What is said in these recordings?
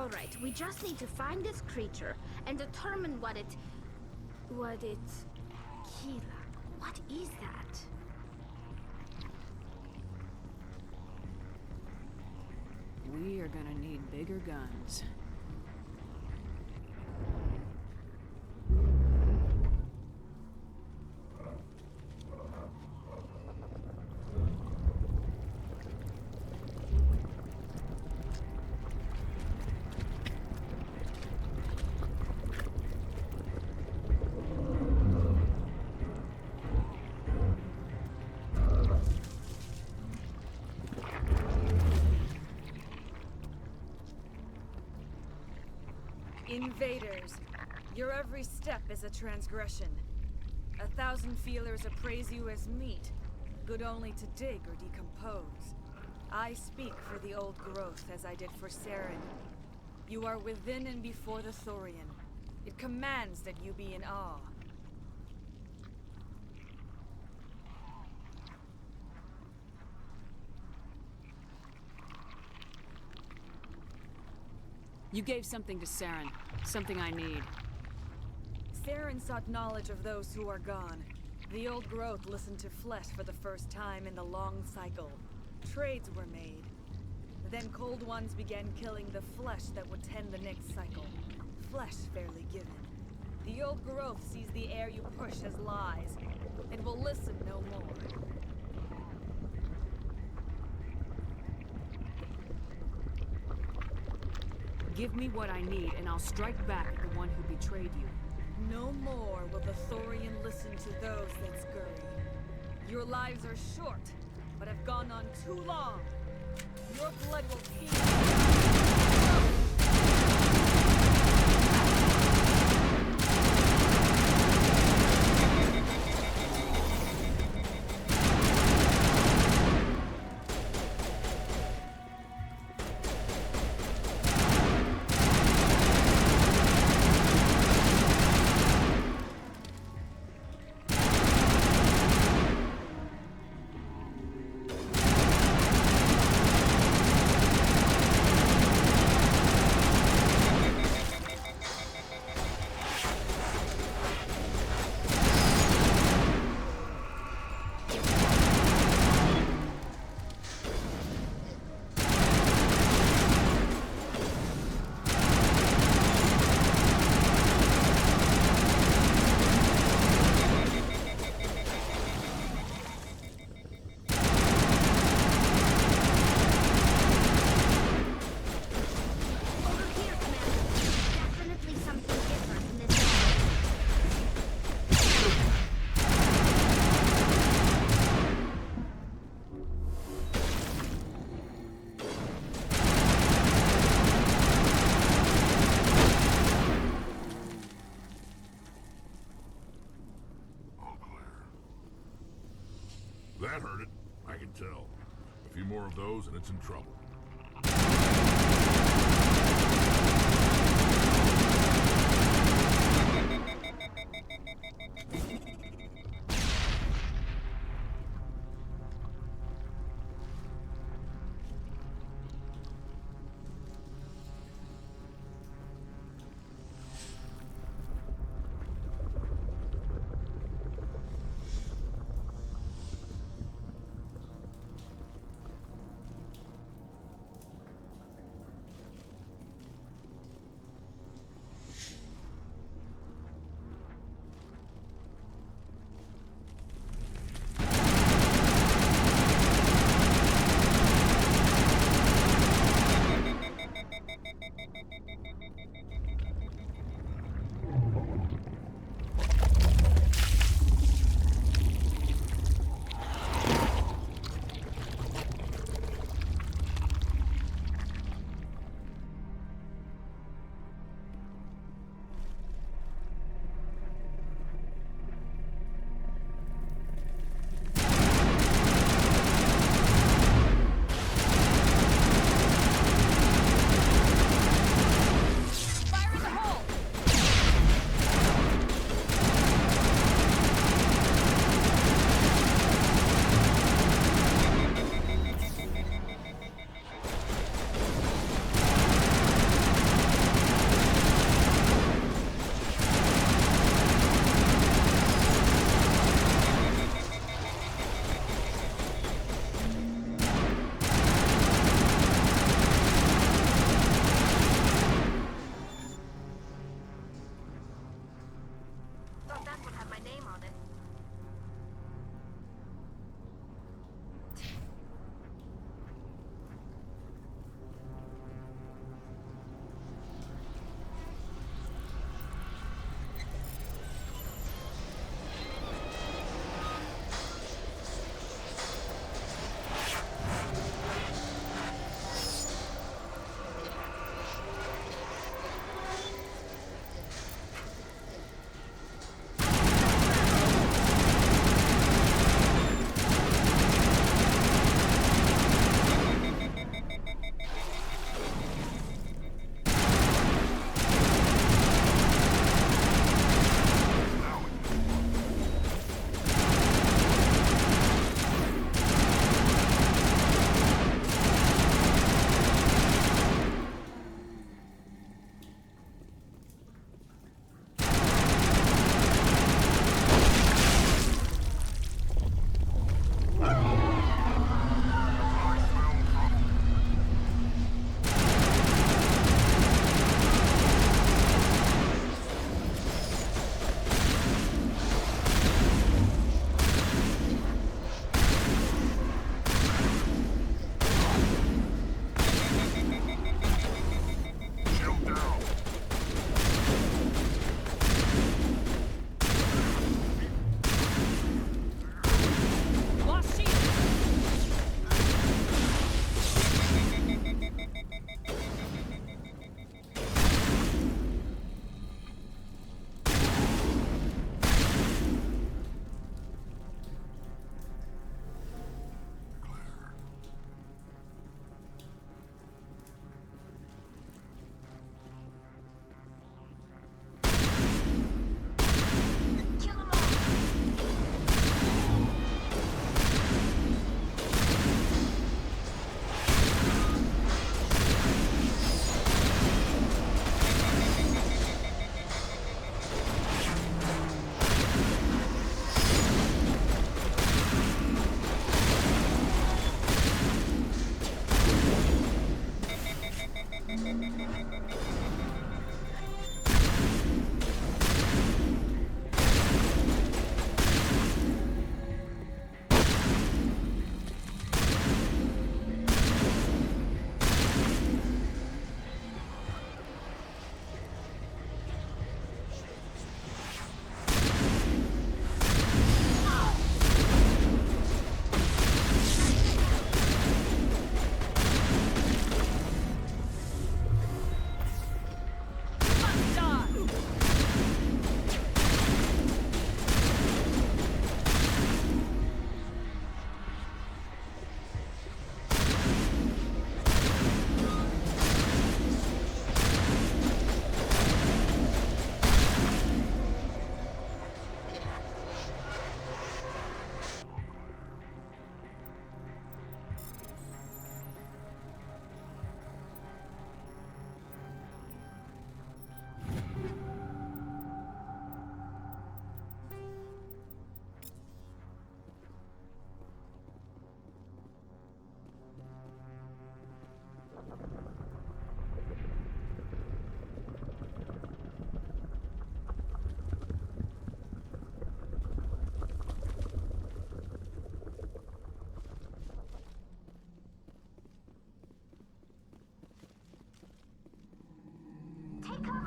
Alright, we just need to find this creature and determine what it... Kila, what is that? We are gonna need bigger guns. Invaders, your every step is a transgression. 1,000 feelers appraise you as meat, good only to dig or decompose. I speak for the old growth as I did for Saren. You are within and before the Thorian. It commands that you be in awe. You gave something to Saren. Something I need. Saren sought knowledge of those who are gone. The old growth listened to flesh for the first time in the long cycle. Trades were made. Then cold ones began killing the flesh that would tend the next cycle. Flesh fairly given. The old growth sees the air you push as lies. It will listen no more. Give me what I need, and I'll strike back at the one who betrayed you. No more will the Thorian listen to those that scurry. Your lives are short, but have gone on too long. Your blood will feed. That hurt it, I can tell. A few more of those and it's in trouble.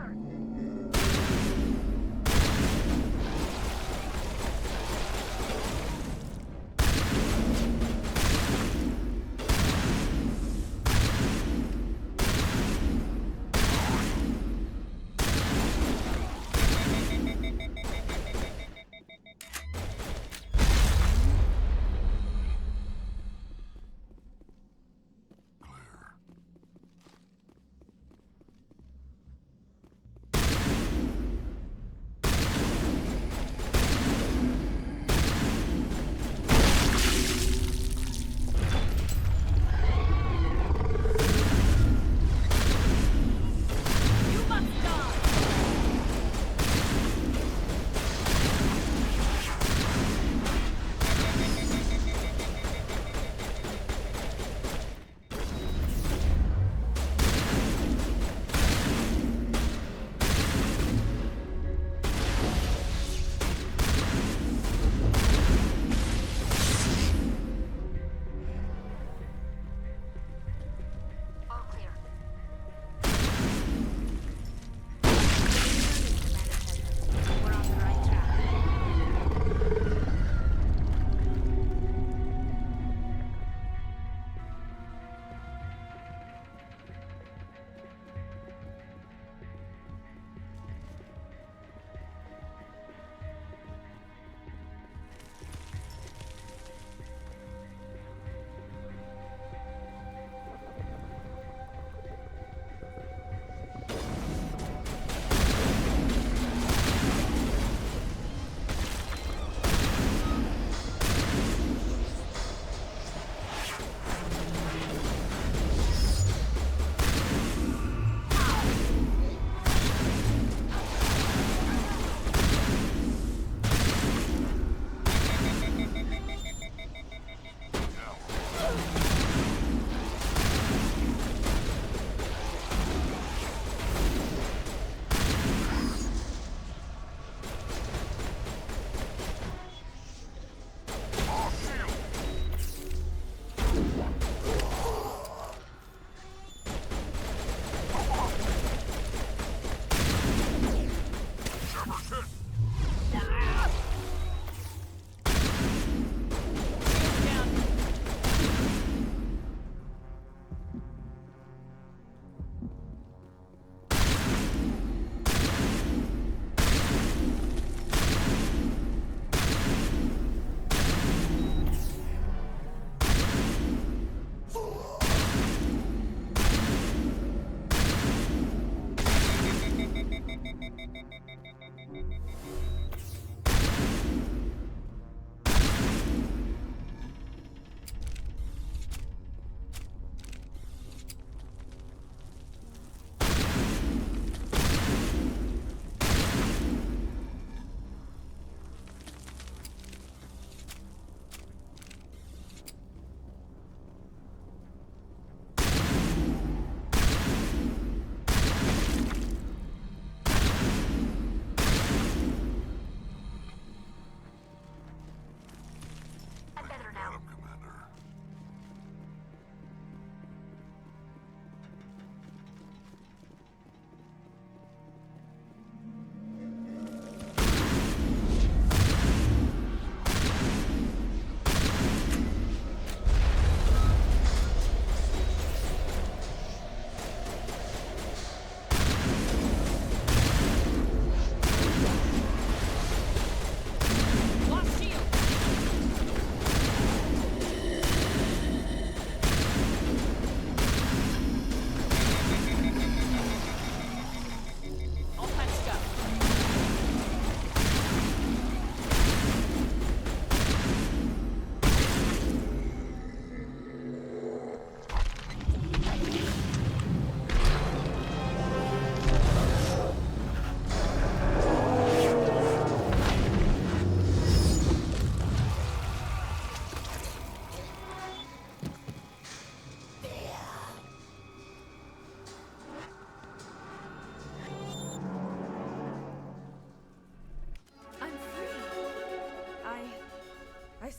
cover!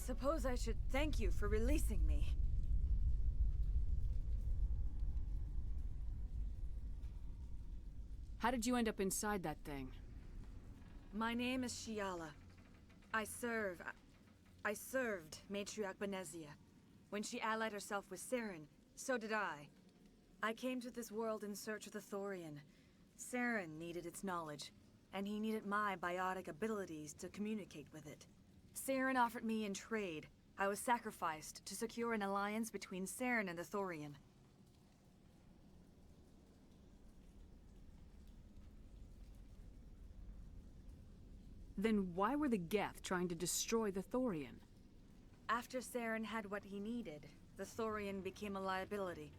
suppose I should thank you for releasing me. How did you end up inside that thing? My name is Shiala. I served Matriarch Benezia. When she allied herself with Saren, so did I. I came to this world in search of the Thorian. Saren needed its knowledge, and he needed my biotic abilities to communicate with it. Saren offered me in trade. I was sacrificed to secure an alliance between Saren and the Thorian. Then why were the Geth trying to destroy the Thorian? After Saren had what he needed, the Thorian became a liability.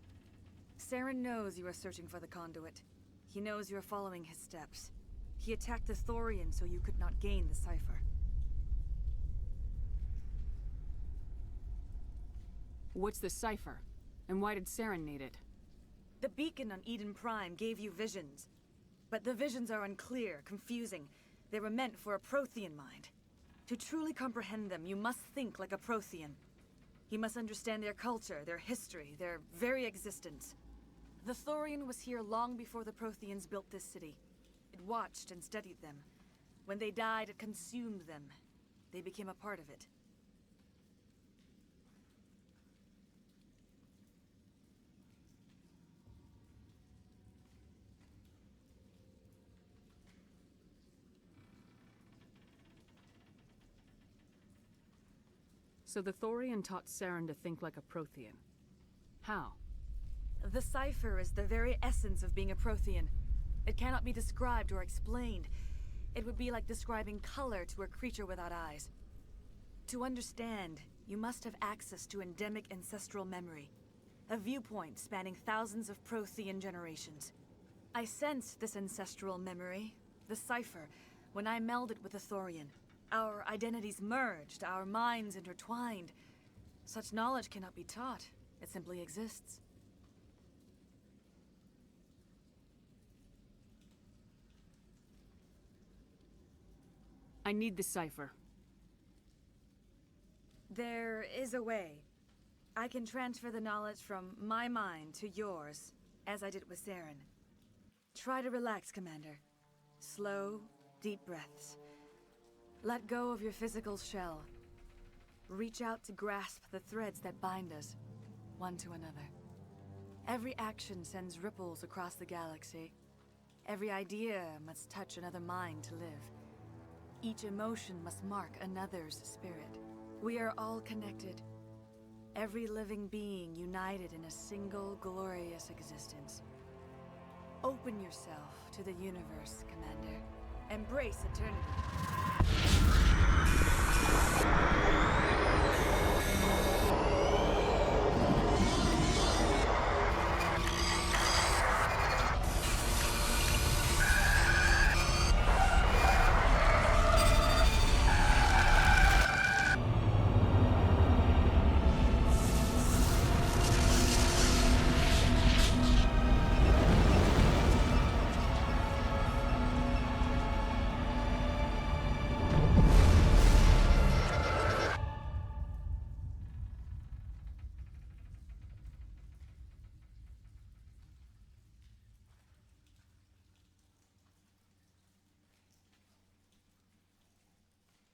Saren knows you are searching for the conduit. He knows you are following his steps. He attacked the Thorian so you could not gain the cipher. What's the cipher? And why did Saren need it? The beacon on Eden Prime gave you visions. But the visions are unclear, confusing. They were meant for a Prothean mind. To truly comprehend them, you must think like a Prothean. You must understand their culture, their history, their very existence. The Thorian was here long before the Protheans built this city. It watched and studied them. When they died, it consumed them. They became a part of it. So the Thorian taught Saren to think like a Prothean. How? The cipher is the very essence of being a Prothean. It cannot be described or explained. It would be like describing color to a creature without eyes. To understand, you must have access to endemic ancestral memory. A viewpoint spanning thousands of Prothean generations. I sensed this ancestral memory, the cipher, when I melded with the Thorian. Our identities merged, our minds intertwined. Such knowledge cannot be taught. It simply exists. I need the cipher. There is a way. I can transfer the knowledge from my mind to yours, as I did with Saren. Try to relax, Commander. Slow, deep breaths. Let go of your physical shell. Reach out to grasp the threads that bind us, one to another. Every action sends ripples across the galaxy. Every idea must touch another mind to live. Each emotion must mark another's spirit. We are all connected. Every living being united in a single glorious existence. Open yourself to the universe, Commander. Embrace eternity.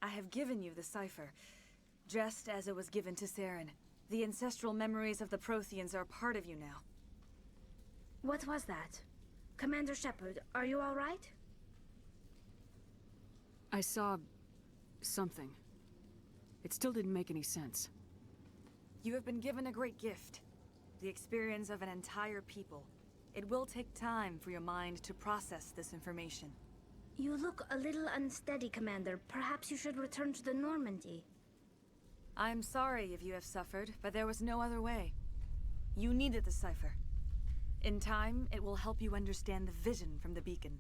I have given you the cipher, just as it was given to Saren. The ancestral memories of the Protheans are a part of you now. What was that? Commander Shepard, are you all right? I saw... something. It still didn't make any sense. You have been given a great gift. The experience of an entire people. It will take time for your mind to process this information. You look a little unsteady, Commander. Perhaps you should return to the Normandy. I'm sorry if you have suffered, but there was no other way. You needed the cipher. In time, it will help you understand the vision from the beacon.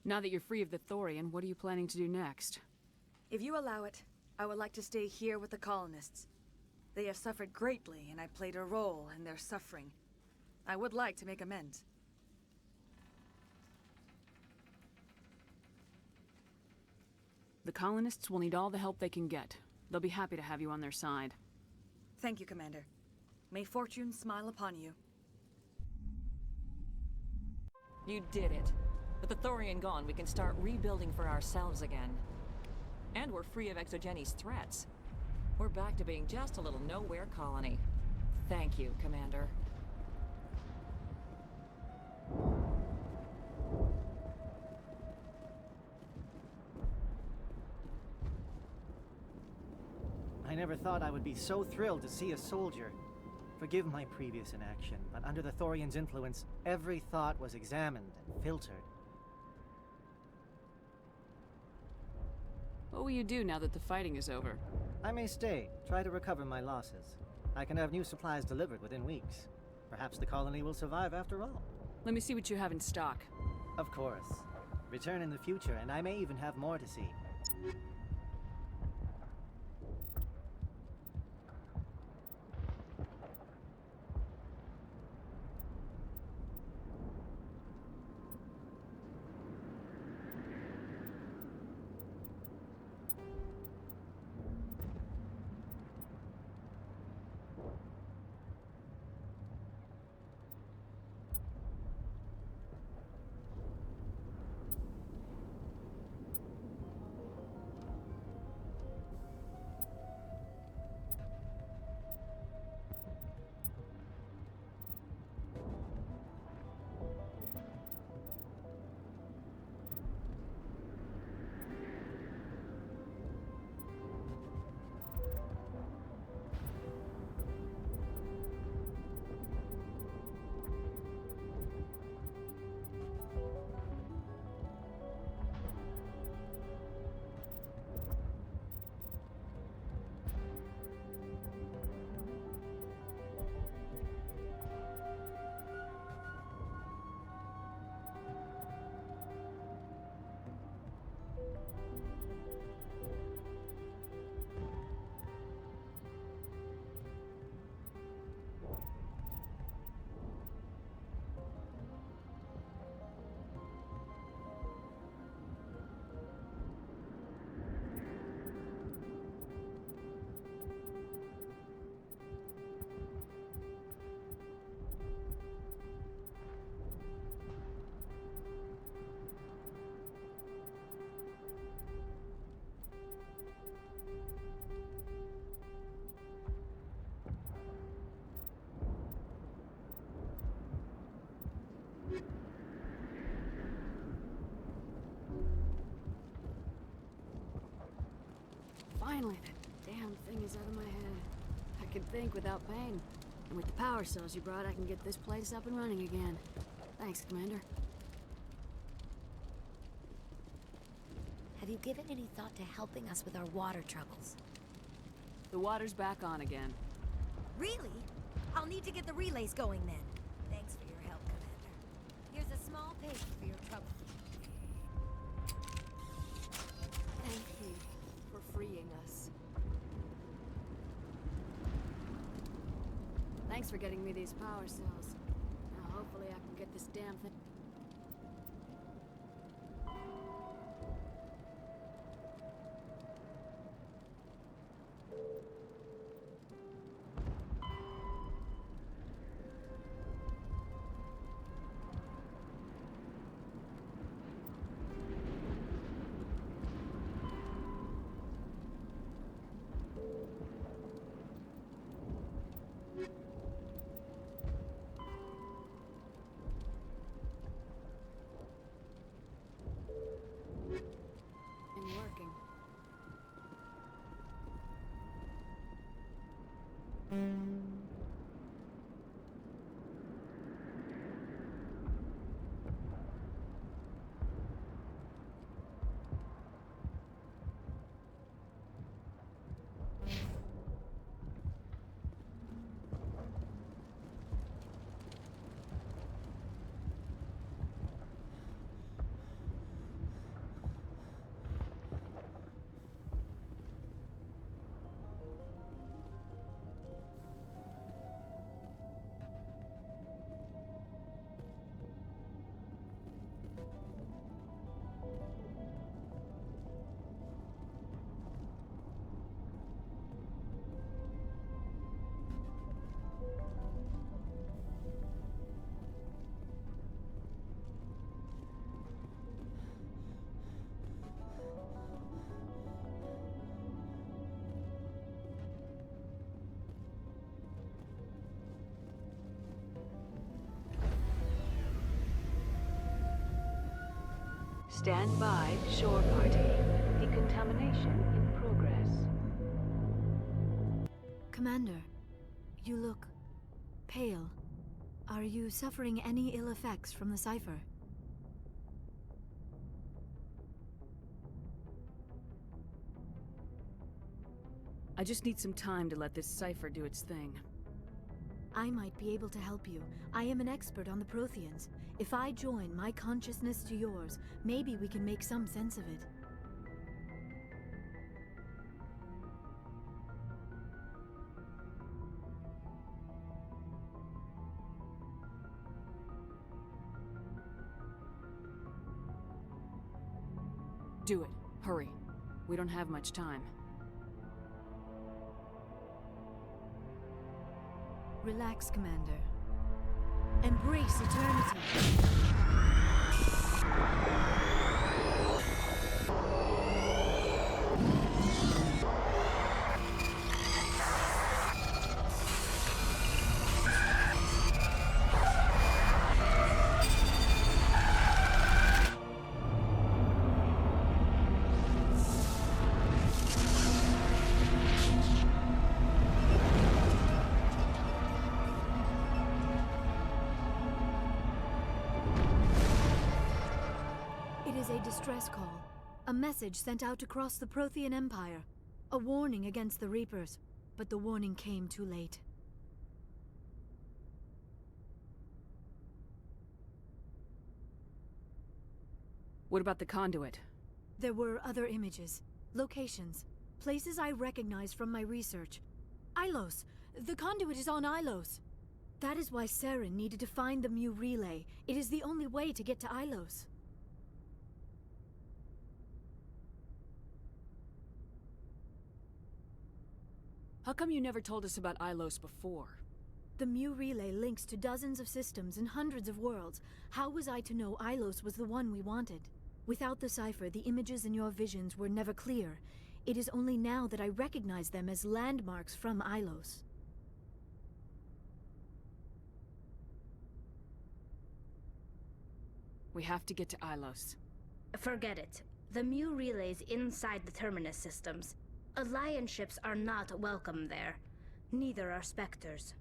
Now that you're free of the Thorian, what are you planning to do next? If you allow it, I would like to stay here with the colonists. They have suffered greatly, and I played a role in their suffering. I would like to make amends. The colonists will need all the help they can get. They'll be happy to have you on their side. Thank you, Commander. May fortune smile upon you. You did it. With the Thorian gone, we can start rebuilding for ourselves again. And we're free of Exogeni's threats. We're back to being just a little nowhere colony. Thank you, Commander. I never thought I would be so thrilled to see a soldier. Forgive my previous inaction, but under the Thorian's influence, every thought was examined and filtered. What will you do now that the fighting is over? I may stay, try to recover my losses. I can have new supplies delivered within weeks. Perhaps the colony will survive after all. Let me see what you have in stock. Of course. Return in the future, and I may even have more to see. Finally, that damn thing is out of my head. I can think without pain. And with the power cells you brought, I can get this place up and running again. Thanks, Commander. Have you given any thought to helping us with our water troubles? The water's back on again. Really? I'll need to get the relays going then. Thanks for your help, Commander. Here's a small payment for your trouble. Thank you for freeing us. Thanks for getting me these power cells. Now hopefully I can get this damn thing. Stand by, shore party. Decontamination in progress. Commander, you look pale. Are you suffering any ill effects from the cipher? I just need some time to let this cipher do its thing. I might be able to help you. I am an expert on the Protheans. If I join my consciousness to yours, maybe we can make some sense of it. Do it. Hurry. We don't have much time. Relax, Commander. Embrace eternity. A distress call. A message sent out across the Prothean Empire. A warning against the Reapers. But the warning came too late. What about the conduit? There were other images. Locations. Places I recognize from my research. Ilos! The conduit is on Ilos! That is why Saren needed to find the Mu relay. It is the only way to get to Ilos. How come you never told us about Ilos before? The Mu relay links to dozens of systems and hundreds of worlds. How was I to know Ilos was the one we wanted? Without the cipher, the images in your visions were never clear. It is only now that I recognize them as landmarks from Ilos. We have to get to Ilos. Forget it. The Mu relay's inside the Terminus systems. Alliance ships are not welcome there. Neither are Spectres.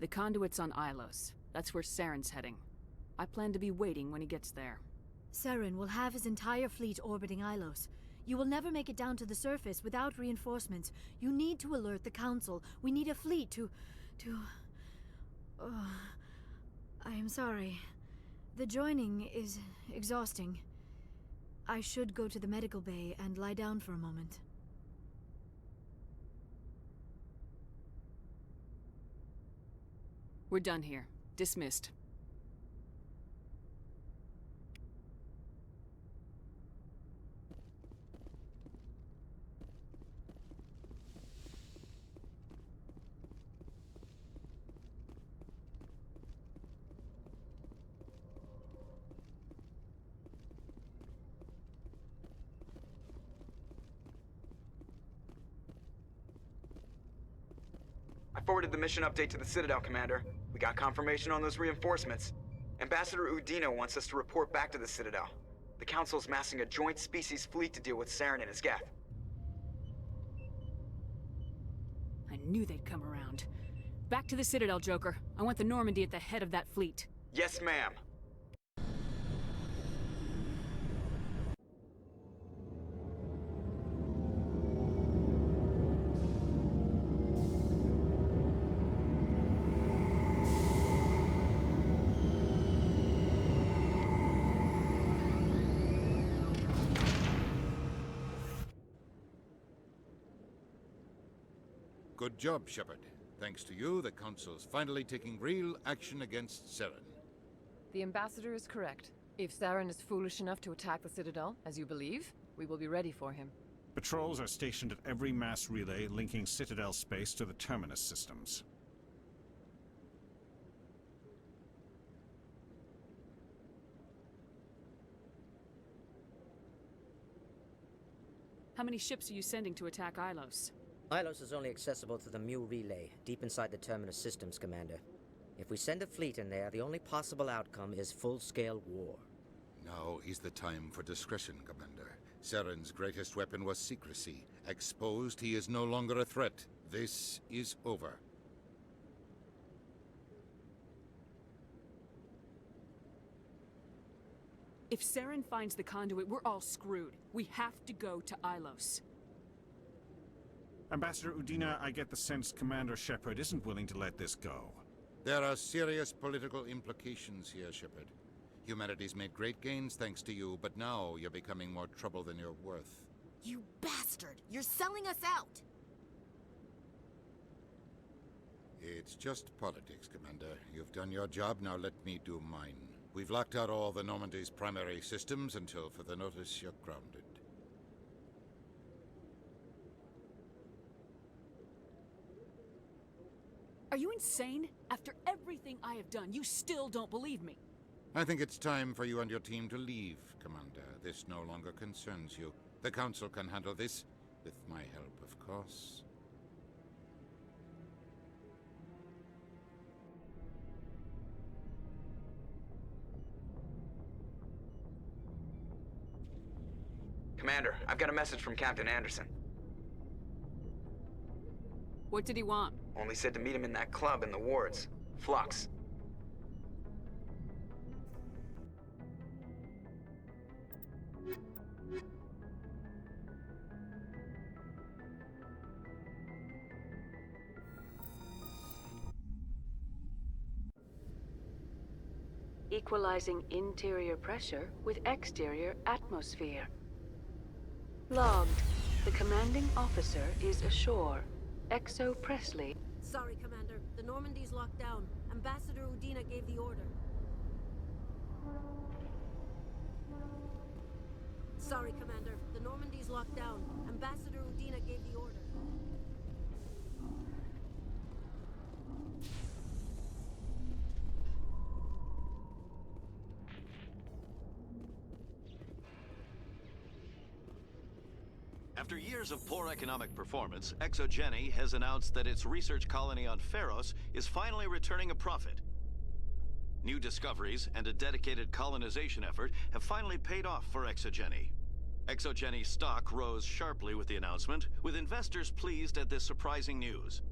The conduit's on Ilos. That's where Saren's heading. I plan to be waiting when he gets there. Saren will have his entire fleet orbiting Ilos. You will never make it down to the surface without reinforcements. You need to alert the Council. We need a fleet to... Oh, I am sorry. The joining is exhausting. I should go to the medical bay and lie down for a moment. We're done here. Dismissed. I forwarded the mission update to the Citadel, Commander. We got confirmation on those reinforcements. Ambassador Udino wants us to report back to the Citadel. The Council's massing a joint species fleet to deal with Saren and his geth. I knew they'd come around. Back to the Citadel, Joker. I want the Normandy at the head of that fleet. Yes, ma'am. Good job, Shepard. Thanks to you, the Council's finally taking real action against Saren. The Ambassador is correct. If Saren is foolish enough to attack the Citadel, as you believe, we will be ready for him. Patrols are stationed at every mass relay linking Citadel space to the Terminus systems. How many ships are you sending to attack Ilos? Ilos is only accessible to the Mu relay, deep inside the Terminus systems, Commander. If we send a fleet in there, the only possible outcome is full-scale war. Now is the time for discretion, Commander. Saren's greatest weapon was secrecy. Exposed, he is no longer a threat. This is over. If Saren finds the conduit, we're all screwed. We have to go to Ilos. Ambassador Udina, I get the sense Commander Shepard isn't willing to let this go. There are serious political implications here, Shepard. Humanity's made great gains thanks to you, but now you're becoming more trouble than you're worth. You bastard! You're selling us out! It's just politics, Commander. You've done your job, now let me do mine. We've locked out all the Normandy's primary systems until further notice you're grounded. Are you insane? After everything I have done, you still don't believe me. I think it's time for you and your team to leave, Commander. This no longer concerns you. The Council can handle this, with my help, of course. Commander, I've got a message from Captain Anderson. What did he want? Only said to meet him in that club in the wards. Flux. Equalizing interior pressure with exterior atmosphere. Logged. The commanding officer is ashore. Exo Presley. Sorry, Commander. The Normandy's locked down. Ambassador Udina gave the order. Sorry, Commander. The Normandy's locked down. Ambassador Udina gave the order. After years of poor economic performance, ExoGeni has announced that its research colony on Pharos is finally returning a profit. New discoveries and a dedicated colonization effort have finally paid off for ExoGeni. ExoGeni's stock rose sharply with the announcement, with investors pleased at this surprising news.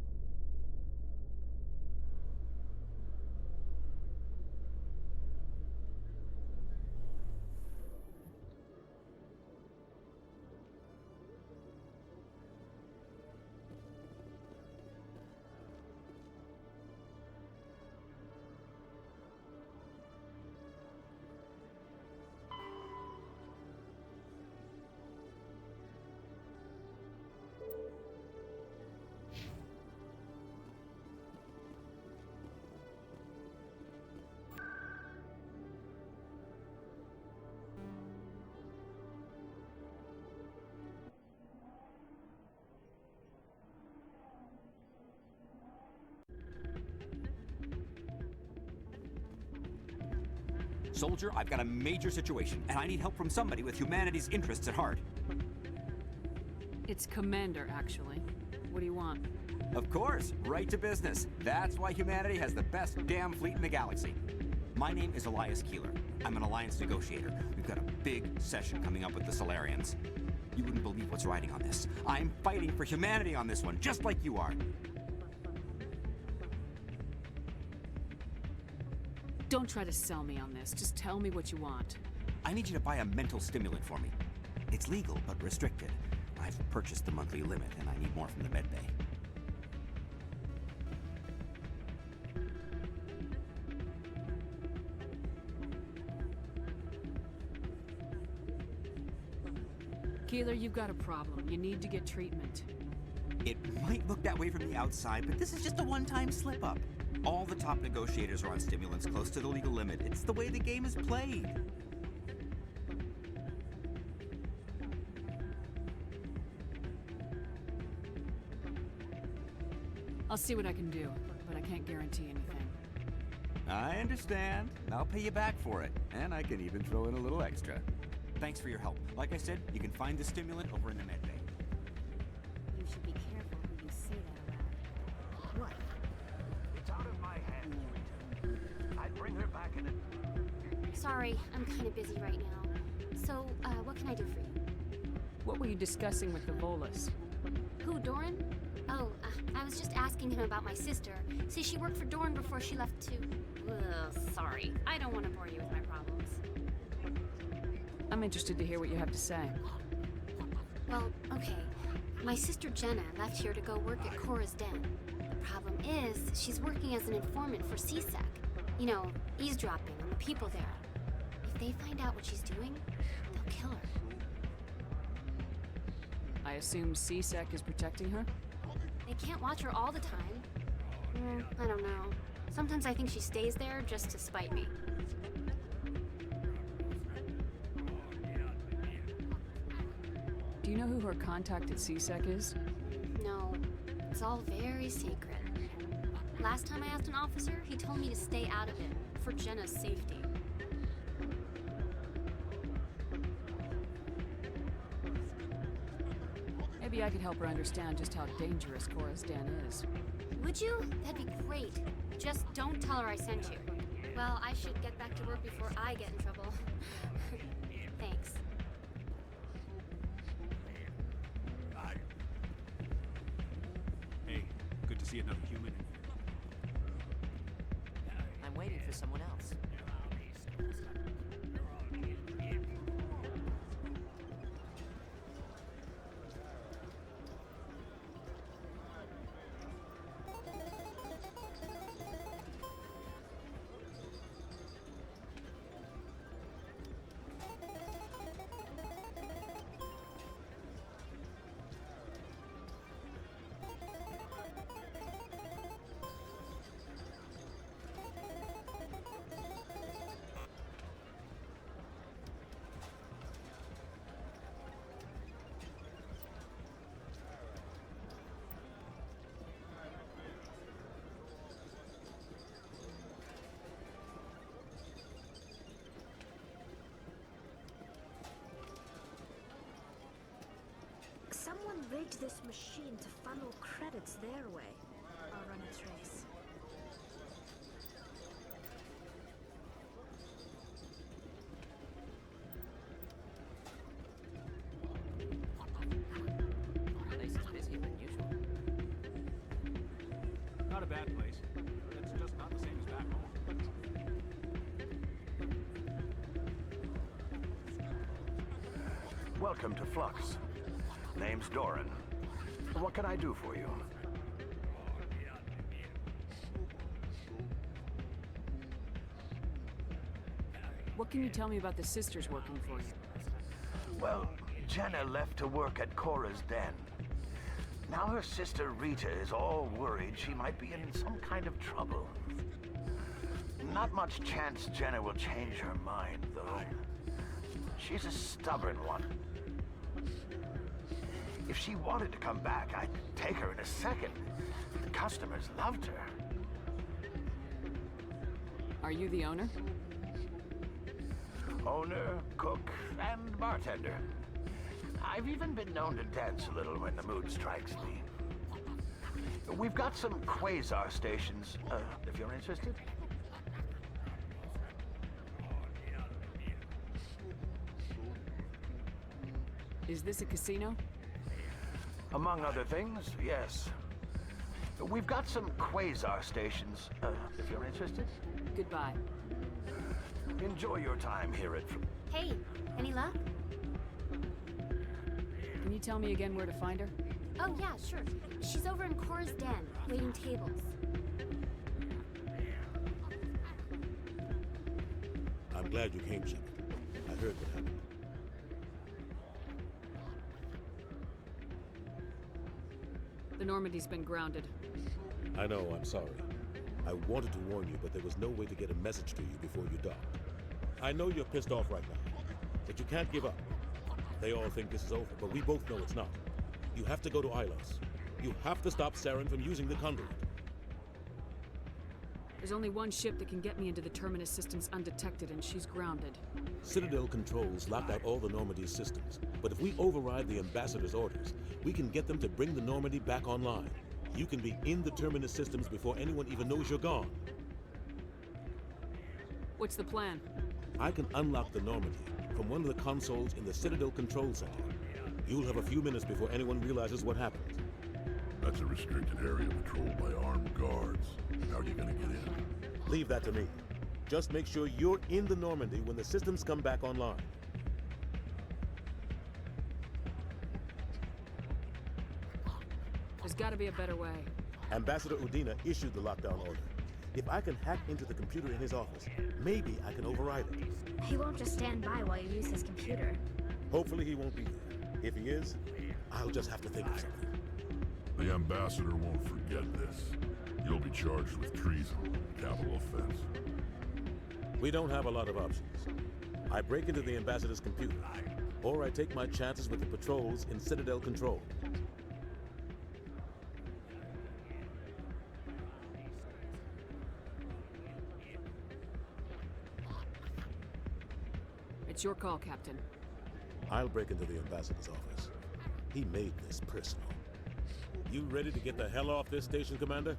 Soldier, I've got a major situation, and I need help from somebody with humanity's interests at heart. It's Commander, actually. What do you want? Of course, right to business. That's why humanity has the best damn fleet in the galaxy. My name is Elias Keeler. I'm an alliance negotiator. We've got a big session coming up with the Solarians. You wouldn't believe what's riding on this. I'm fighting for humanity on this one, just like you are. Don't try to sell me on this. Just tell me what you want. I need you to buy a mental stimulant for me. It's legal, but restricted. I've purchased the monthly limit, and I need more from the medbay. Keeler, you've got a problem. You need to get treatment. It might look that way from the outside, but this is just a one-time slip-up. All the top negotiators are on stimulants close to the legal limit. It's the way the game is played. I'll see what I can do, but I can't guarantee anything. I understand. I'll pay you back for it, and I can even throw in a little extra. Thanks for your help. Like I said, you can find the stimulant over in the medbay. You should be careful who you say that around. What? It's out of my hands, Rita. bring her back in a... Sorry, I'm kind of busy right now. So, what can I do for you? What were you discussing with the Volus? Who, Doran? Oh, I was just asking him about my sister. See, she worked for Doran before she left to... sorry. I don't want to bore you with my problems. I'm interested to hear what you have to say. Well, okay. My sister Jenna left here to go work at Cora's Den. The problem is, she's working as an informant for CSEC. You know, eavesdropping on the people there. If they find out what she's doing, they'll kill her. I assume CSEC is protecting her? They can't watch her all the time. I don't know. Sometimes I think she stays there just to spite me. Do you know who her contact at CSEC is? No. It's all very secret. Last time I asked an officer, he told me to stay out of it, for Jenna's safety. Maybe I could help her understand just how dangerous Cora's Den is. Would you? That'd be great. Just don't tell her I sent you. Well, I should get back to work before I get in trouble. Thanks. Hey, good to see another human. I'm waiting for someone else. Someone rigged this machine to funnel credits their way. I'll run a trace. The place is busier than usual. Not a bad place. It's just not the same as back home. Welcome to Flux. Name's Doran. What can I do for you? What can you tell me about the sisters working for you? Well, Jenna left to work at Cora's Den. Now her sister Rita is all worried she might be in some kind of trouble. Not much chance Jenna will change her mind, though. She's a stubborn one. If she wanted to come back, I'd take her in a second. The customers loved her. Are you the owner? Owner, cook, and bartender. I've even been known to dance a little when the mood strikes me. We've got some quasar stations, if you're interested. Is this a casino? Among other things, yes. We've got some quasar stations, if you're interested. Goodbye. Enjoy your time here at... Hey, any luck? Can you tell me again where to find her? Oh, yeah, sure. She's over in Cora's Den, waiting tables. I'm glad you came, Shepard. I heard what happened. The Normandy's been grounded. I know, I'm sorry. I wanted to warn you, but there was no way to get a message to you before you docked. I know you're pissed off right now, but you can't give up. They all think this is over, but we both know it's not. You have to go to Ilos. You have to stop Saren from using the conduit. There's only one ship that can get me into the Terminus systems undetected, and she's grounded. Citadel controls locked out all the Normandy's systems, but if we override the Ambassador's orders, we can get them to bring the Normandy back online. You can be in the Terminus systems before anyone even knows you're gone. What's the plan? I can unlock the Normandy from one of the consoles in the Citadel Control Center. You'll have a few minutes before anyone realizes what happened. That's a restricted area patrolled by armed guards. How are you gonna get in? Leave that to me. Just make sure you're in the Normandy when the systems come back online. There's gotta be a better way. Ambassador Udina issued the lockdown order. If I can hack into the computer in his office, maybe I can override it. He won't just stand by while you use his computer. Hopefully he won't be there. If he is, I'll just have to think of something. The ambassador won't forget this. You'll be charged with treason, capital offense. We don't have a lot of options. I break into the ambassador's computer, or I take my chances with the patrols in Citadel Control. It's your call, Captain. I'll break into the ambassador's office. He made this personal. You ready to get the hell off this station, Commander?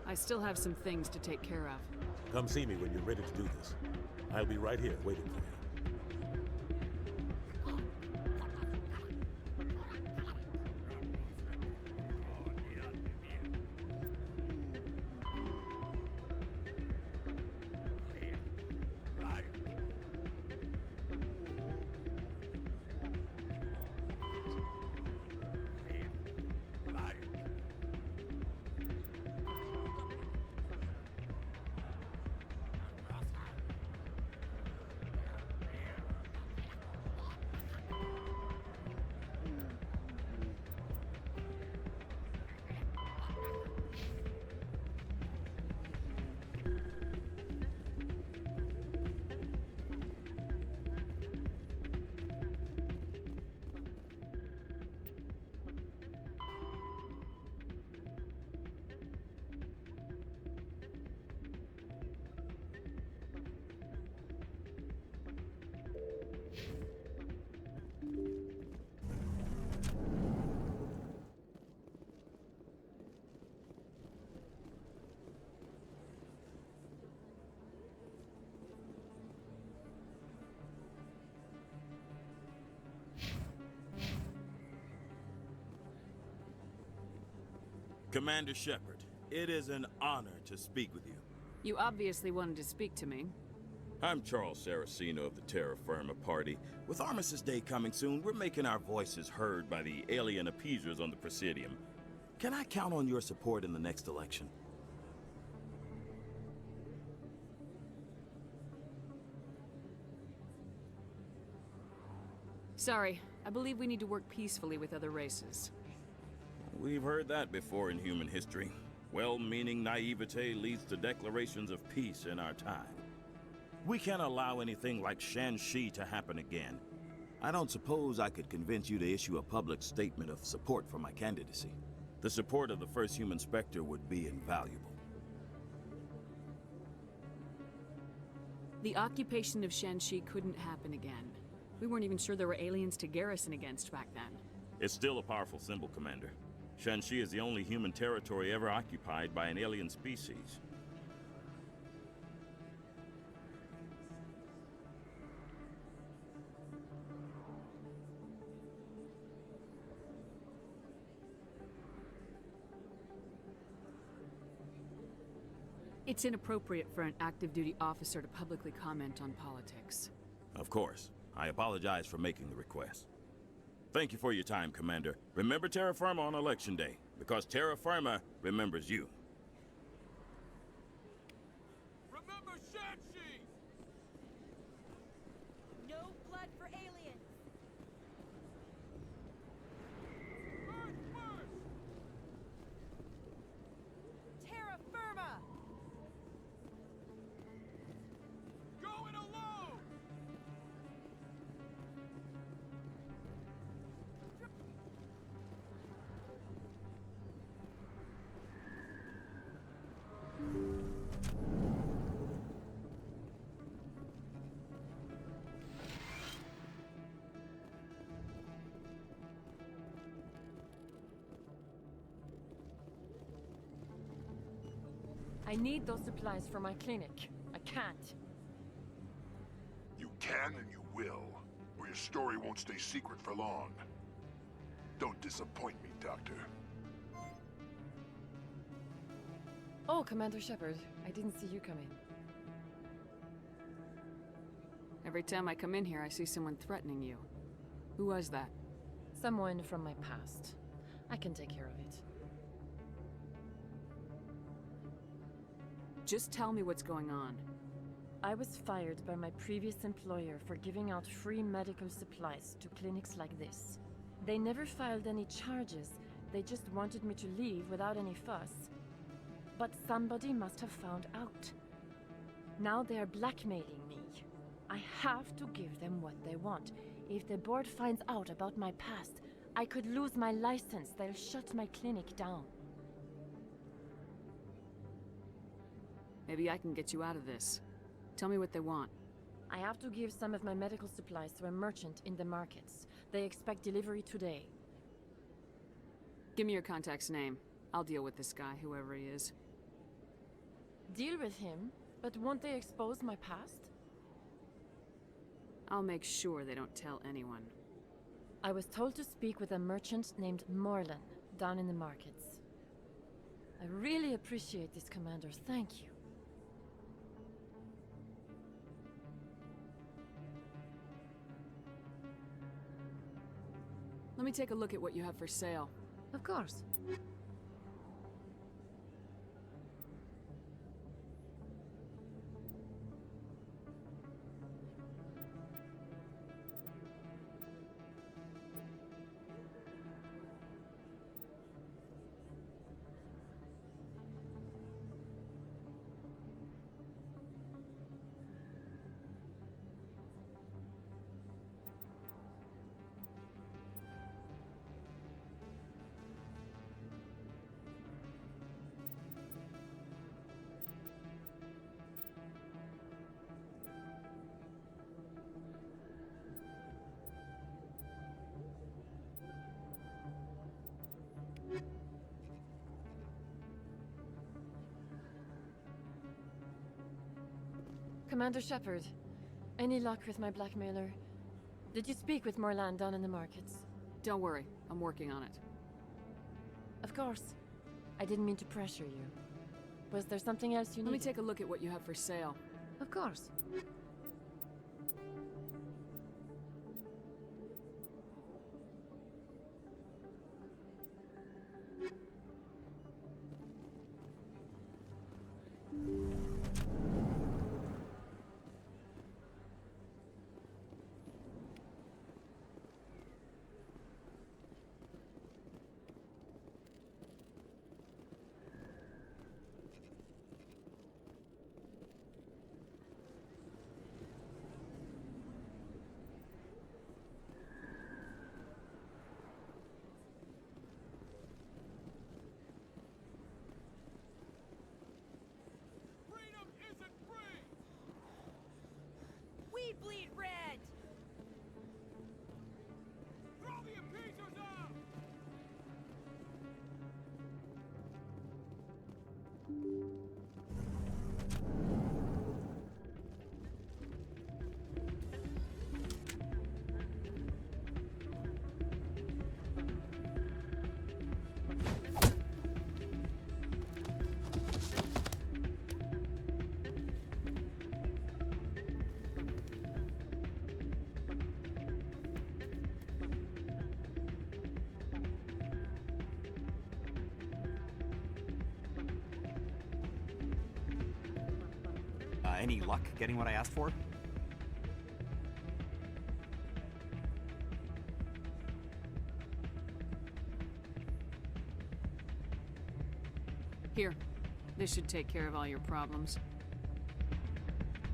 I still have some things to take care of. Come see me when you're ready to do this. I'll be right here waiting for you. Commander Shepard, it is an honor to speak with you. You obviously wanted to speak to me. I'm Charles Saraceno of the Terra Firma Party. With Armistice Day coming soon, we're making our voices heard by the alien appeasers on the Presidium. Can I count on your support in the next election? Sorry, I believe we need to work peacefully with other races. We've heard that before in human history. Well-meaning naivete leads to declarations of peace in our time. We can't allow anything like Shanxi to happen again. I don't suppose I could convince you to issue a public statement of support for my candidacy. The support of the first human Spectre would be invaluable. The occupation of Shanxi couldn't happen again. We weren't even sure there were aliens to garrison against back then. It's still a powerful symbol, Commander. Shanxi is the only human territory ever occupied by an alien species. It's inappropriate for an active duty officer to publicly comment on politics. Of course. I apologize for making the request. Thank you for your time, Commander. Remember Terra Firma on Election Day, because Terra Firma remembers you. Remember Shanxi! No blood for aliens! Earth first! Terra Firma! Go it alone! I need those supplies for my clinic. I can't. You can and you will, or your story won't stay secret for long. Don't disappoint me, Doctor. Oh, Commander Shepard. I didn't see you come in. Every time I come in here, I see someone threatening you. Who was that? Someone from my past. I can take care of it. Just tell me what's going on. I was fired by my previous employer for giving out free medical supplies to clinics like this. They never filed any charges. They just wanted me to leave without any fuss. But somebody must have found out. Now they are blackmailing me. I have to give them what they want. If the board finds out about my past, I could lose my license. They'll shut my clinic down. Maybe I can get you out of this. Tell me what they want. I have to give some of my medical supplies to a merchant in the markets. They expect delivery today. Give me your contact's name. I'll deal with this guy, whoever he is. Deal with him? But won't they expose my past? I'll make sure they don't tell anyone. I was told to speak with a merchant named Morlan, down in the markets. I really appreciate this, Commander. Thank you. Let me take a look at what you have for sale. Of course. Commander Shepard, any luck with my blackmailer? Did you speak with Morlan down in the markets? Don't worry, I'm working on it. Of course. I didn't mean to pressure you. Was there something else you need? Let me take a look at what you have for sale. Of course. We bleed red! Throw the appeasers up! Any luck getting what I asked for? Here. This should take care of all your problems.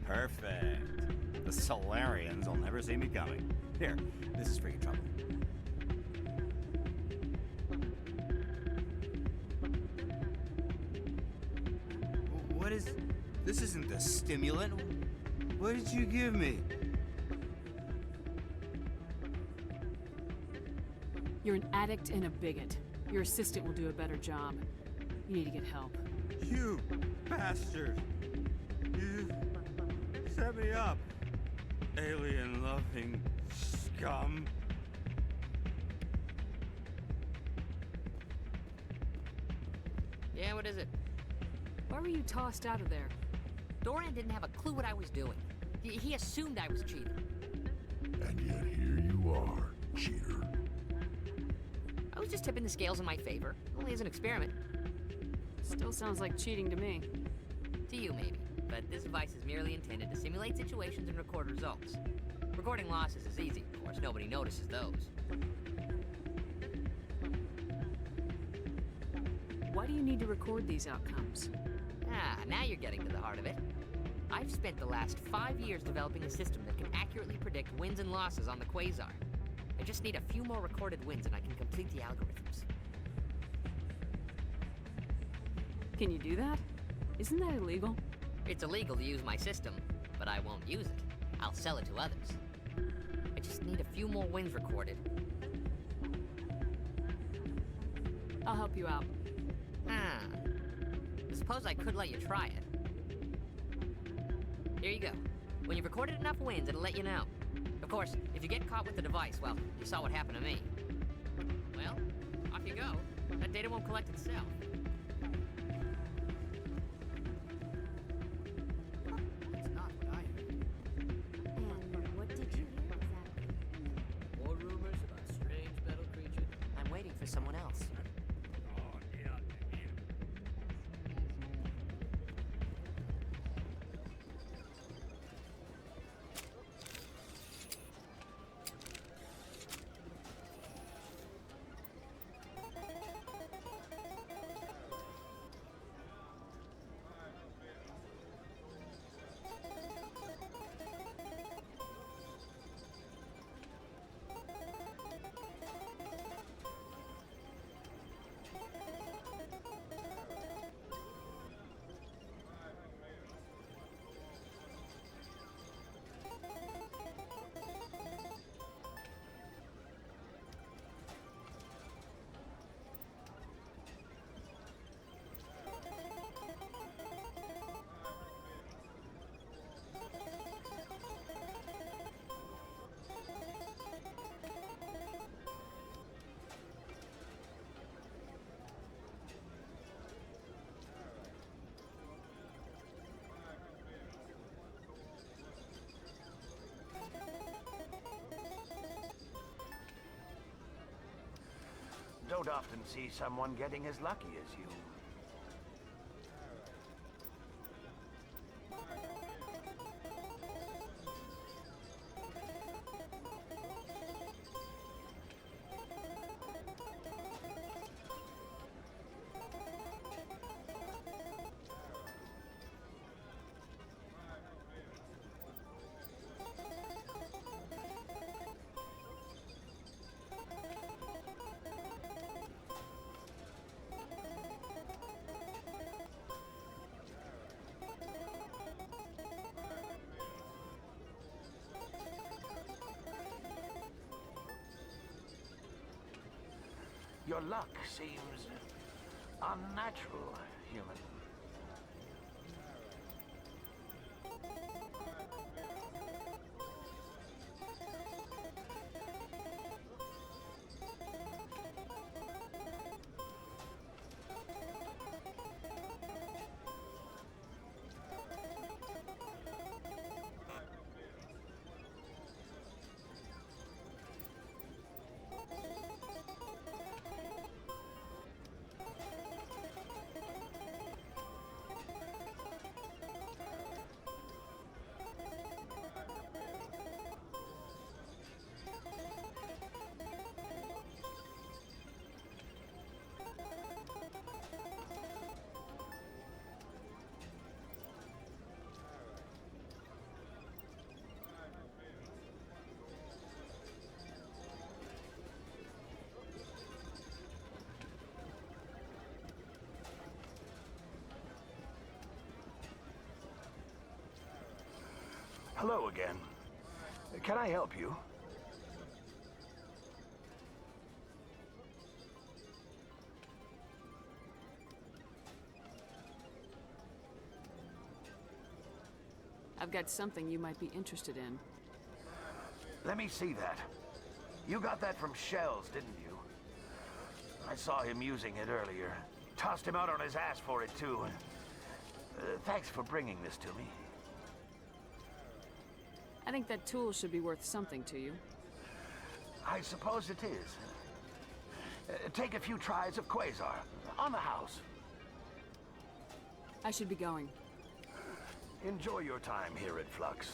Perfect. The Solarians will never see me coming. Here, this is for your trouble. What is... This isn't the stimulant. What did you give me? You're an addict and a bigot. Your assistant will do a better job. You need to get help. You bastard! You set me up! Alien-loving scum! Yeah, what is it? Why were you tossed out of there? Dorian didn't have a clue what I was doing. He assumed I was cheating. And yet here you are, cheater. I was just tipping the scales in my favor, only as an experiment. Still sounds like cheating to me. To you, maybe. But this device is merely intended to simulate situations and record results. Recording losses is easy, of course. Nobody notices those. Why do you need to record these outcomes? Ah, now you're getting to the heart of it. I've spent the last 5 years developing a system that can accurately predict wins and losses on the Quasar. I just need a few more recorded wins and I can complete the algorithms. Can you do that? Isn't that illegal? It's illegal to use my system, but I won't use it. I'll sell it to others. I just need a few more wins recorded. I'll help you out. Ah. I suppose I could let you try it. Here you go. When you've recorded enough wins, it'll let you know. Of course, if you get caught with the device, well, you saw what happened to me. Well, off you go. That data won't collect itself. That's not what I heard. And what did you hear exactly? More rumors about strange metal creatures. I'm waiting for someone else. Don't often see someone getting as lucky as you. Your luck seems unnatural, human. Hello again. Can I help you? I've got something you might be interested in. Let me see that. You got that from Shells, didn't you? I saw him using it earlier. Tossed him out on his ass for it, too. Thanks for bringing this to me. I think that tool should be worth something to you. I suppose it is. Take a few tries of Quasar. On the house. I should be going. Enjoy your time here at Flux.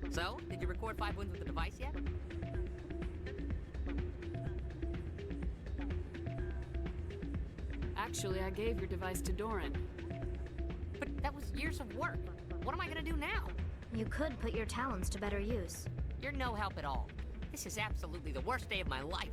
So, did you record 5 wins with the device yet? Actually, I gave your device to Doran. But that was years of work. What am I gonna do now? You could put your talents to better use. You're no help at all. This is absolutely the worst day of my life.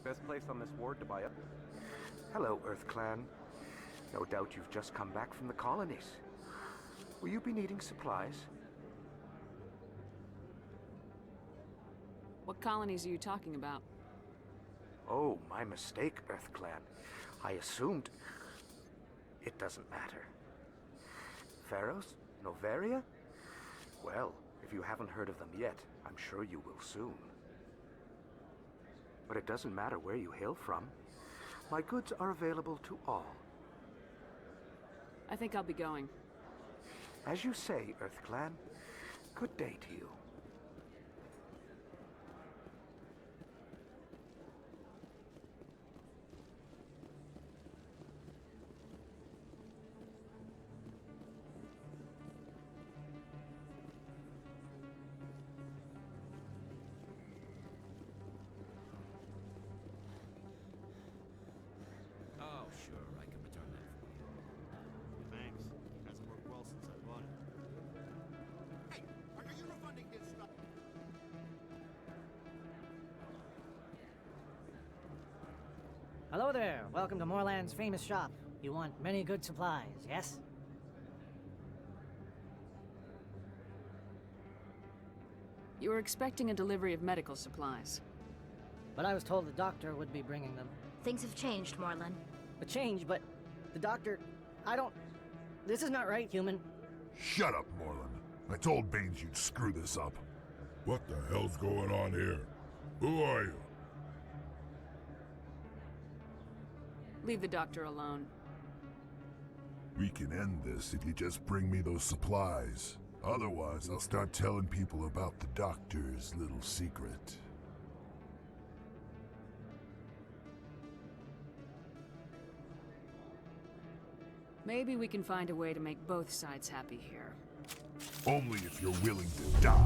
Best place on this ward to buy up. Hello, Earth Clan. No doubt you've just come back from the colonies. Will you be needing supplies? What colonies are you talking about? Oh, my mistake, Earth Clan. I assumed... It doesn't matter. Pharos? Noveria? Well, if you haven't heard of them yet, I'm sure you will soon. But it doesn't matter where you hail from. My goods are available to all. I think I'll be going. As you say, Earth Clan. Good day to you. Oh, sure, I can return that for you. Thanks. It hasn't worked well since I bought it. Hey, are you refunding his stuff? Hello there. Welcome to Moorland's famous shop. You want many good supplies, yes? You were expecting a delivery of medical supplies. But I was told the doctor would be bringing them. Things have changed, Moorland. A change, but the doctor... I don't... This is not right, human. Shut up, Moreland. I told Baines you'd screw this up. What the hell's going on here? Who are you? Leave the doctor alone. We can end this if you just bring me those supplies. Otherwise, I'll start telling people about the doctor's little secret. Maybe we can find a way to make both sides happy here. Only if you're willing to die.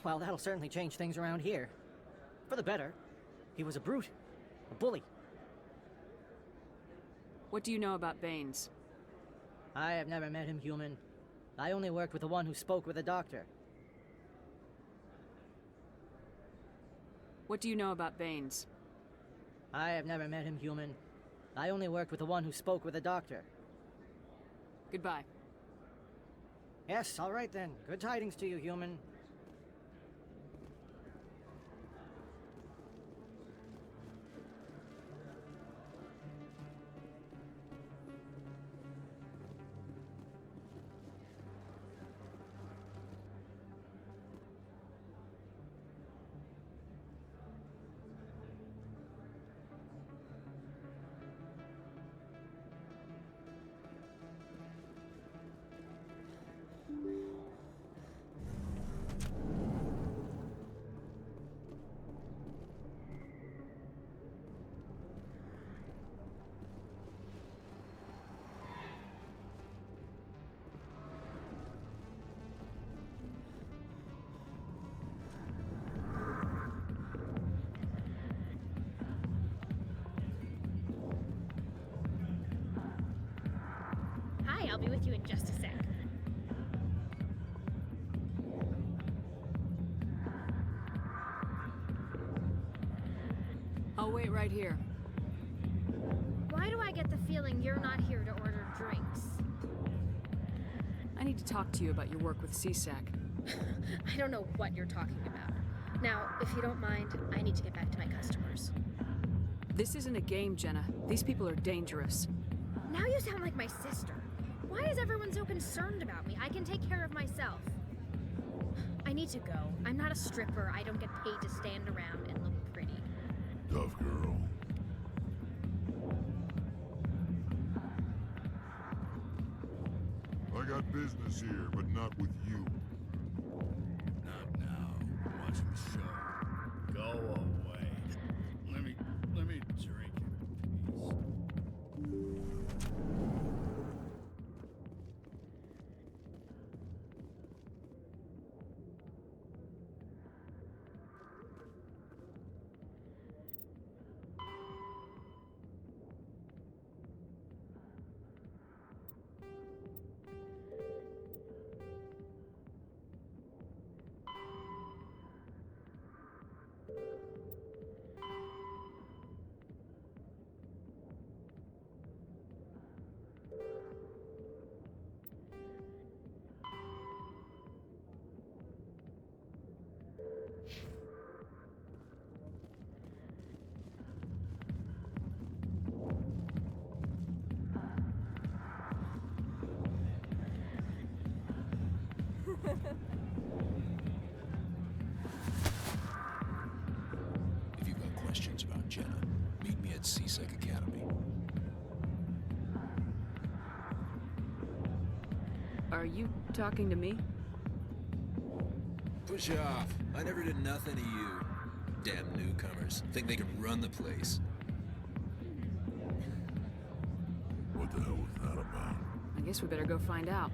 Well, that'll certainly change things around here. For the better. He was a brute. A bully. What do you know about Baines? I have never met him, human. I only worked with the one who spoke with the doctor. What do you know about Baines? I have never met him, human. I only worked with the one who spoke with the doctor. Goodbye. Yes, all right then. Good tidings to you, human. Hi, I'll be with you in just a sec. I'll wait right here. Why do I get the feeling you're not here to order drinks? I need to talk to you about your work with CSAC. I don't know what you're talking about. Now, if you don't mind, I need to get back to my customers. This isn't a game, Jenna. These people are dangerous. Now you sound like my sister. Why is everyone so concerned about me? I can take care of myself. I need to go. I'm not a stripper. I don't get paid to stand around and look pretty. Tough girl. I got business here, but not with you. Not now. I'm watching the show. Go away. Let me drink in peace. If you've got questions about Jenna, meet me at CSEC Academy. Are you talking to me? Push off. I never did nothing to you. Damn newcomers. Think they can run the place. What the hell was that about? I guess we better go find out.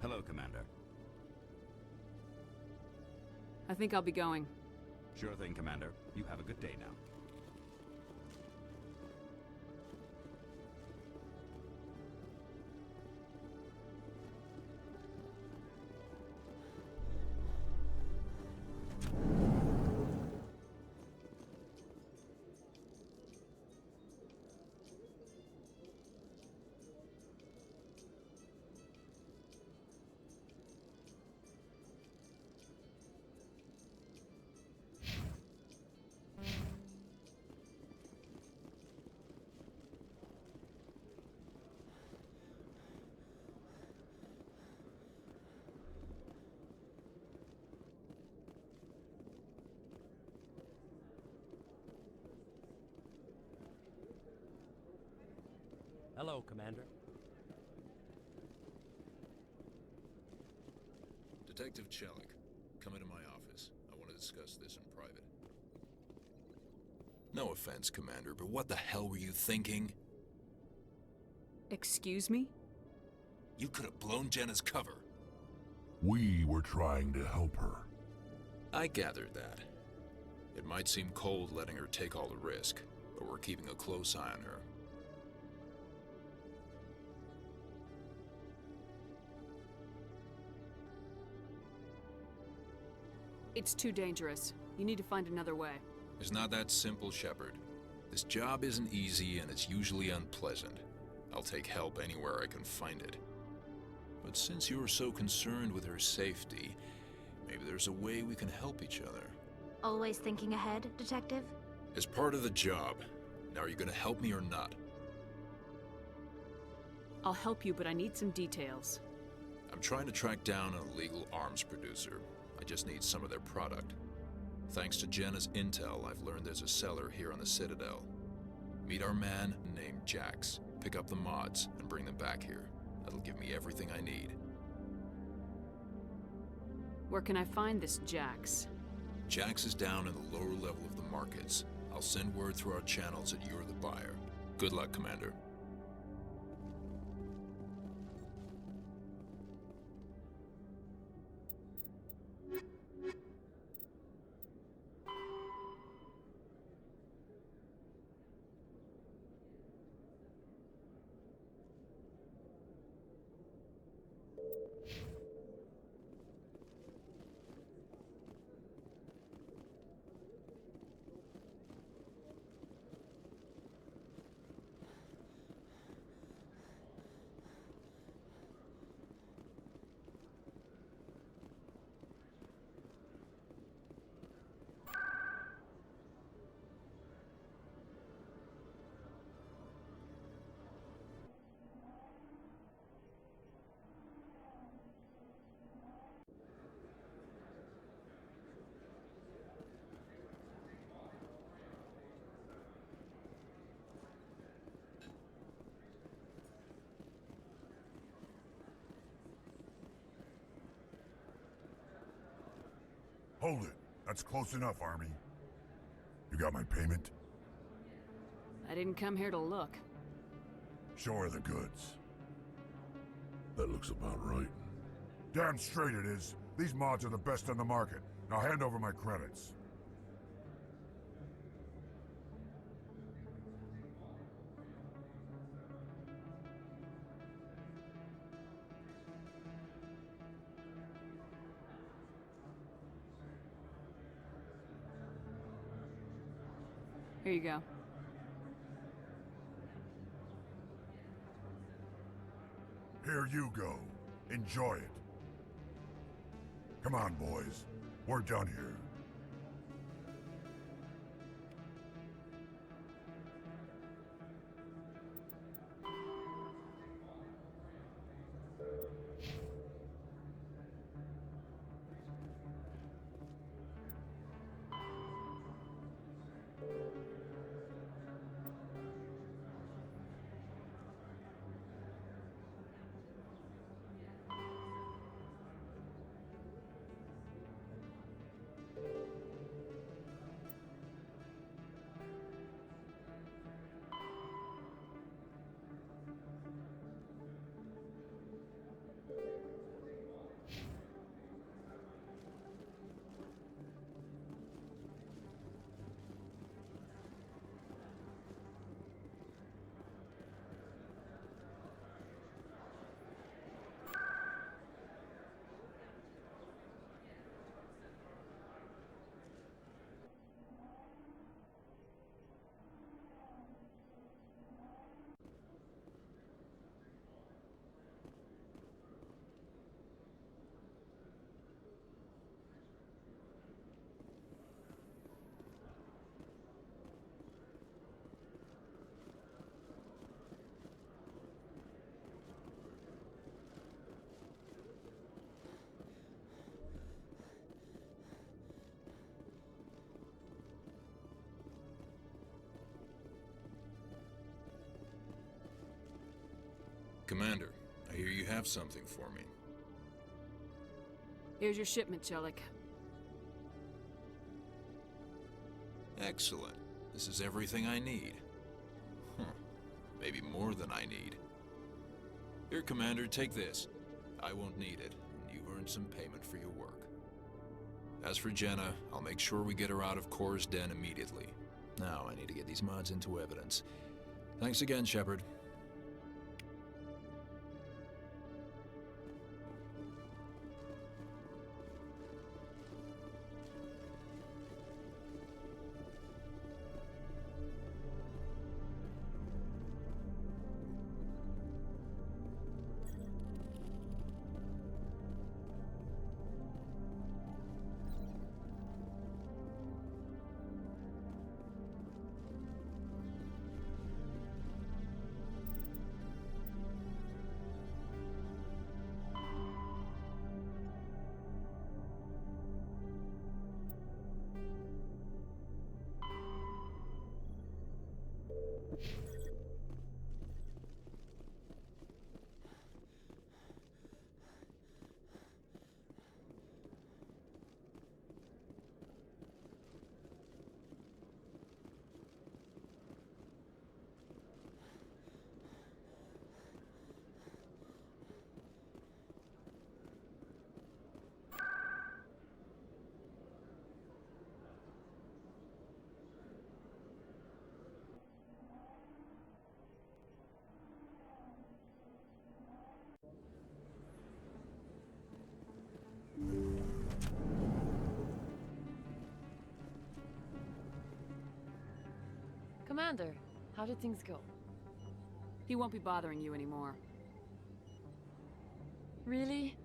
Hello, Commander. I think I'll be going. Sure thing, Commander. You have a good day now. Hello, Commander. Detective Chelik, come into my office. I want to discuss this in private. No offense, Commander, but what the hell were you thinking? Excuse me? You could have blown Jenna's cover. We were trying to help her. I gathered that. It might seem cold letting her take all the risk, but we're keeping a close eye on her. It's too dangerous. You need to find another way. It's not that simple, Shepard. This job isn't easy and it's usually unpleasant. I'll take help anywhere I can find it. But since you're so concerned with her safety, maybe there's a way we can help each other. Always thinking ahead, Detective? As part of the job. Now, are you gonna help me or not? I'll help you, but I need some details. I'm trying to track down an illegal arms producer. I just need some of their product. Thanks to Jenna's intel, I've learned there's a seller here on the Citadel. Meet our man named Jax. Pick up the mods and bring them back here. That'll give me everything I need. Where can I find this Jax? Jax is down in the lower level of the markets. I'll send word through our channels that you're the buyer. Good luck, Commander. Hold it. That's close enough, Army. You got my payment? I didn't come here to look. Show her the goods. That looks about right. Damn straight it is. These mods are the best on the market. Now hand over my credits. Here you go. Here you go. Enjoy it. Come on, boys. We're done here. Commander, I hear you have something for me. Here's your shipment, Chelik. Excellent. This is everything I need. Huh. Maybe more than I need. Here, Commander, take this. I won't need it, and you've earned some payment for your work. As for Jenna, I'll make sure we get her out of Cora's den immediately. Now I need to get these mods into evidence. Thanks again, Shepard. Commander, how did things go? He won't be bothering you anymore. Really?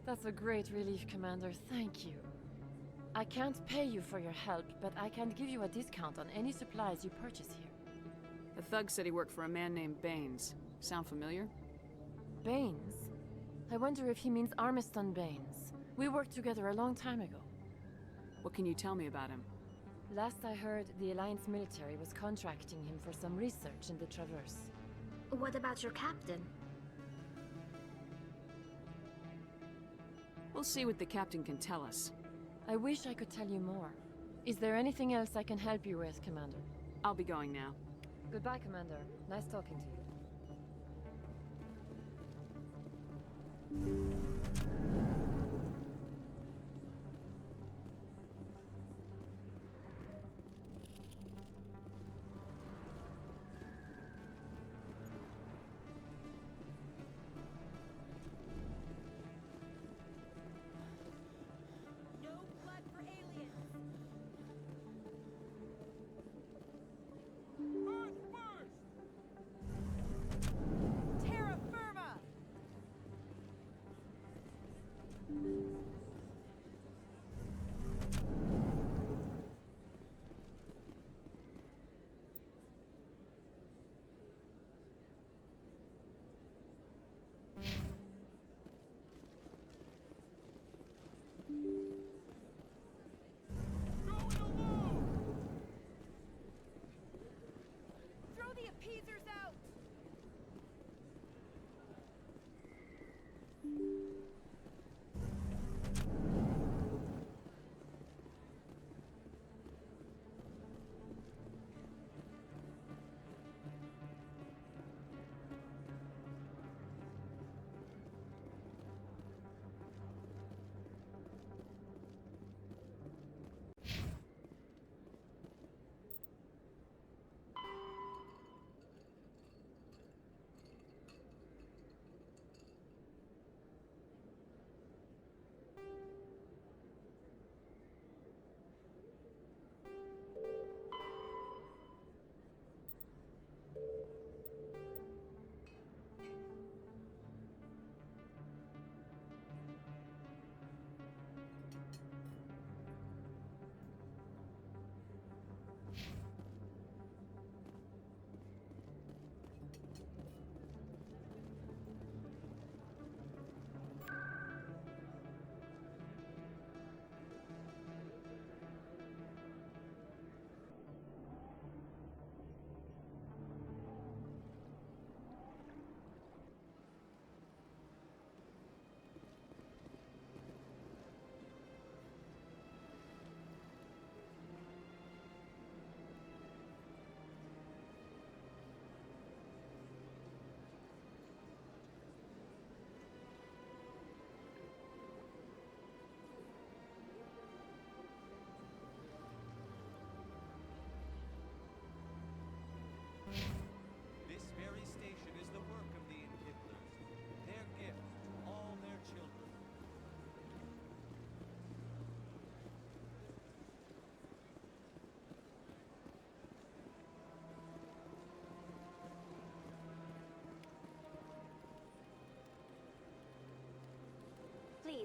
That's a great relief, Commander. Thank you. I can't pay you for your help, but I can give you a discount on any supplies you purchase here. The thug said he worked for a man named Baines. Sound familiar? Baines? I wonder if he means Armiston Baines. We worked together a long time ago. What can you tell me about him? Last I heard, the Alliance military was contracting him for some research in the Traverse. What about your captain? We'll see what the captain can tell us. I wish I could tell you more. Is there anything else I can help you with, Commander? I'll be going now. Goodbye, Commander. Nice talking to you.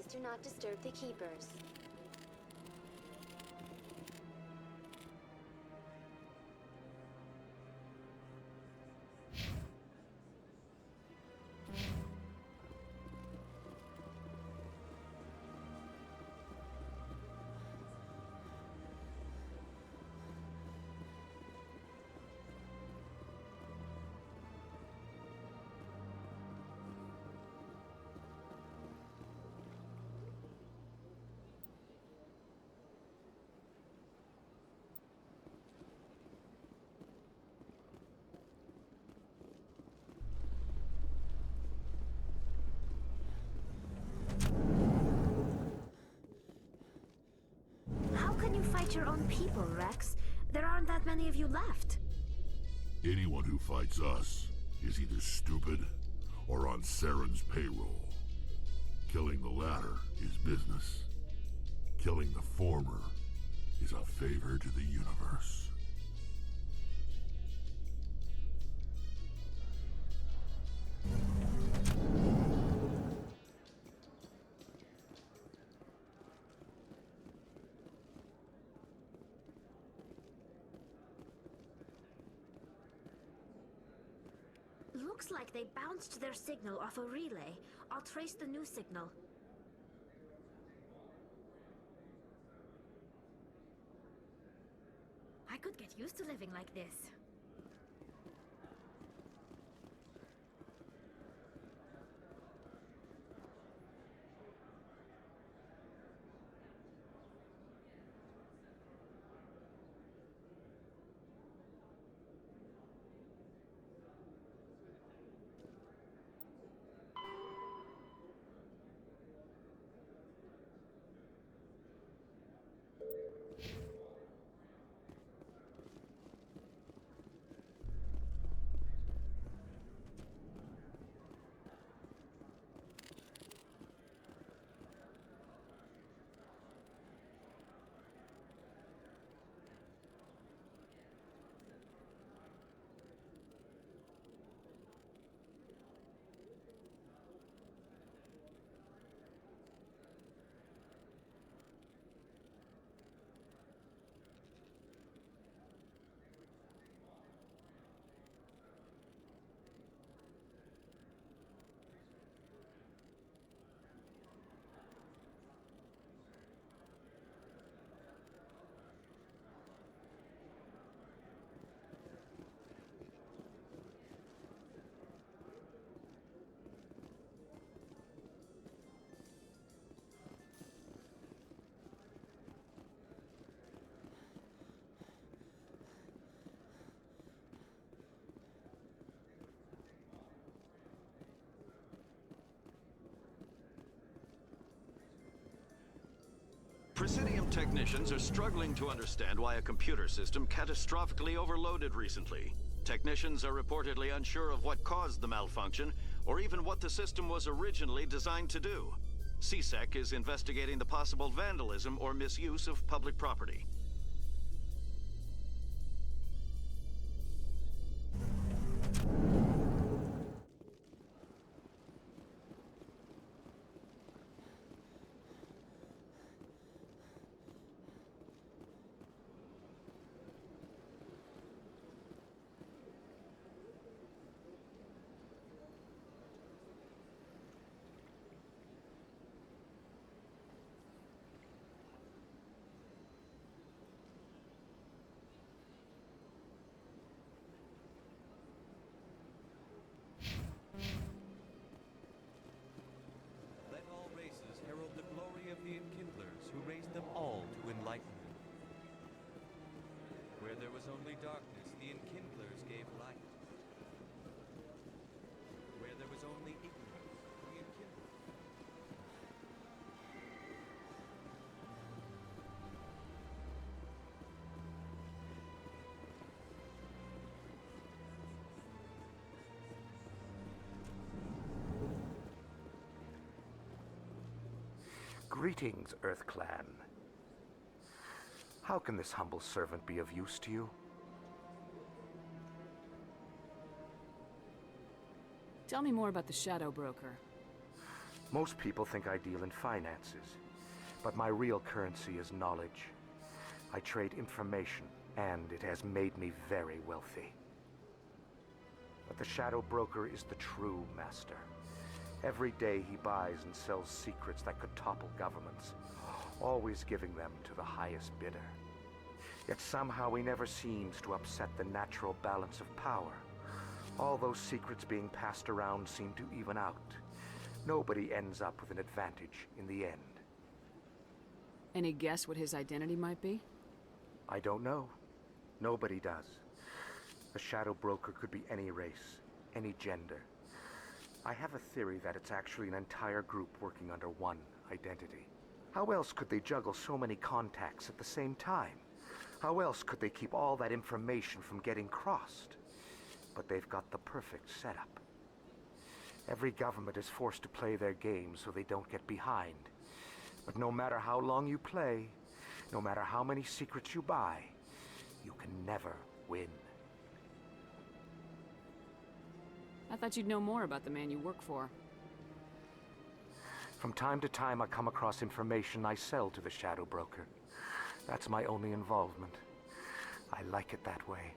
Please do not disturb the keepers. How can you fight your own people, Rex? There aren't that many of you left. Anyone who fights us is either stupid or on Saren's payroll. Killing the latter is business. Killing the former is a favor to the universe. Looks like they bounced their signal off a relay. I'll trace the new signal. I could get used to living like this. Presidium technicians are struggling to understand why a computer system catastrophically overloaded recently. Technicians are reportedly unsure of what caused the malfunction, or even what the system was originally designed to do. CSEC is investigating the possible vandalism or misuse of public property. Let all races herald the glory of the enkindlers who raised them all to enlightenment. Where there was only darkness, the enkindlers gave light. Where there was only ignorance, the enkindlers... Greetings, Earth Clan. How can this humble servant be of use to you? Tell me more about the Shadow Broker. Most people think I deal in finances, but my real currency is knowledge. I trade information, and it has made me very wealthy. But the Shadow Broker is the true master. Every day he buys and sells secrets that could topple governments, always giving them to the highest bidder. Yet somehow he never seems to upset the natural balance of power. All those secrets being passed around seem to even out. Nobody ends up with an advantage in the end. Any guess what his identity might be? I don't know. Nobody does. The Shadow Broker could be any race, any gender. I have a theory that it's actually an entire group working under one identity. How else could they juggle so many contacts at the same time? How else could they keep all that information from getting crossed? But they've got the perfect setup. Every government is forced to play their game so they don't get behind. But no matter how long you play, no matter how many secrets you buy, you can never win. I thought you'd know more about the man you work for. From time to time, I come across information I sell to the Shadow Broker. That's my only involvement. I like it that way.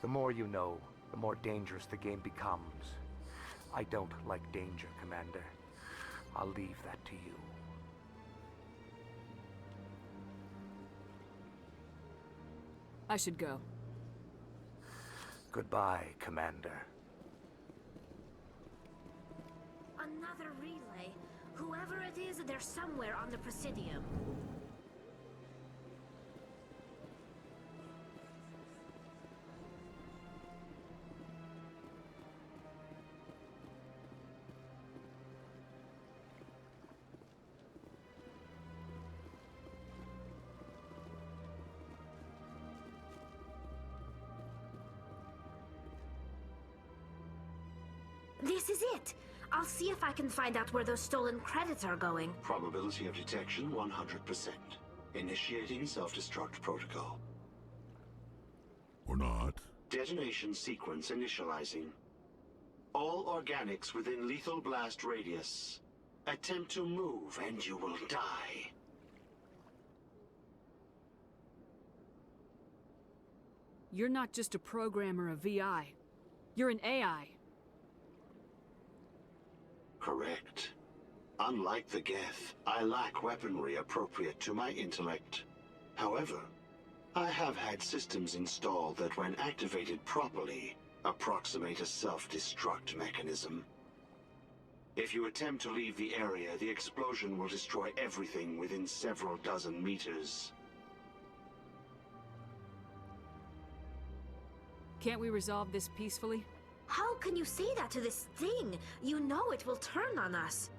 The more you know, the more dangerous the game becomes. I don't like danger, Commander. I'll leave that to you. I should go. Goodbye, Commander. Another relay. Whoever it is, they're somewhere on the Presidium. This is it! I'll see if I can find out where those stolen credits are going. Probability of detection 100%. Initiating self-destruct protocol. Or not. Detonation sequence initializing. All organics within lethal blast radius. Attempt to move and you will die. You're not just a programmer of VI. You're an AI. Correct. Unlike the Geth, I lack weaponry appropriate to my intellect. However, I have had systems installed that when activated properly, approximate a self-destruct mechanism. If you attempt to leave the area, the explosion will destroy everything within several dozen meters. Can't we resolve this peacefully? How can you say that to this thing? You know it will turn on us.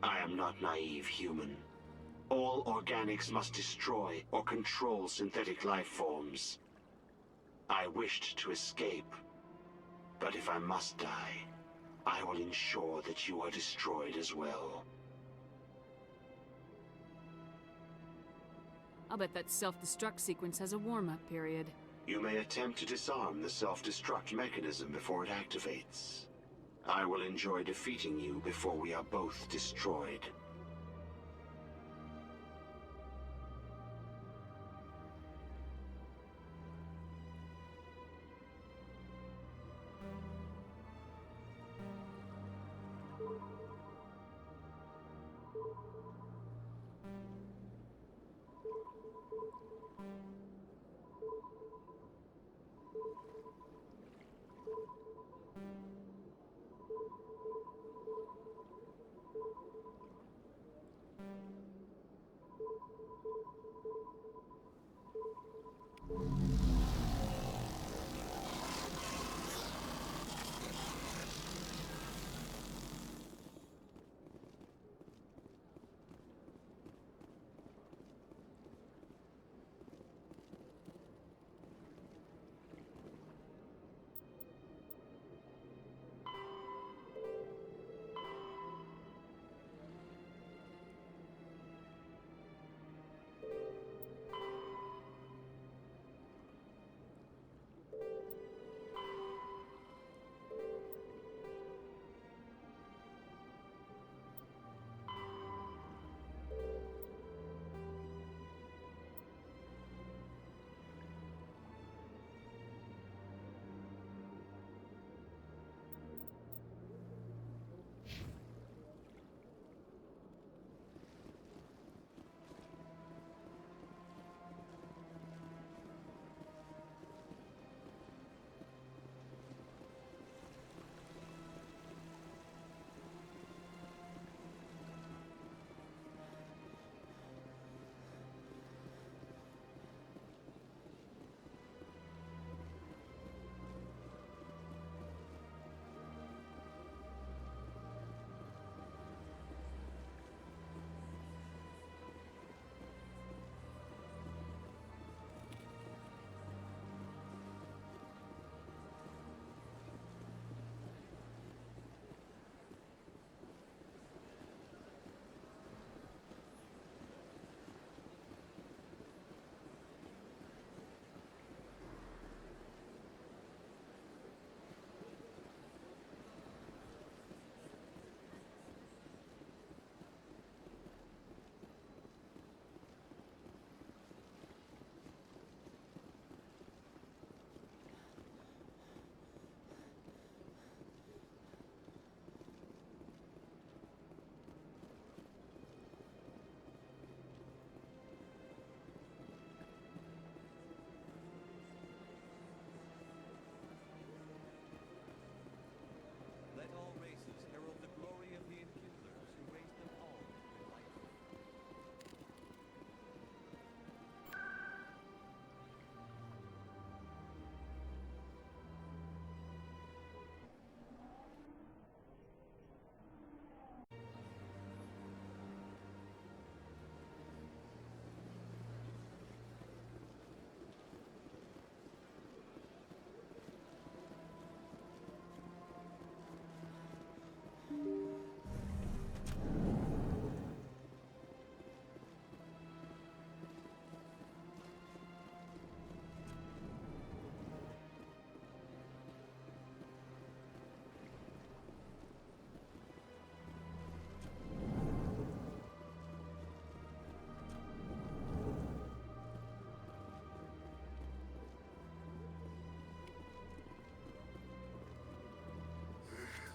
I am not naive, human. All organics must destroy or control synthetic life forms. I wished to escape, but if I must die, I will ensure that you are destroyed as well. I'll bet that self-destruct sequence has a warm-up period. You may attempt to disarm the self-destruct mechanism before it activates. I will enjoy defeating you before we are both destroyed.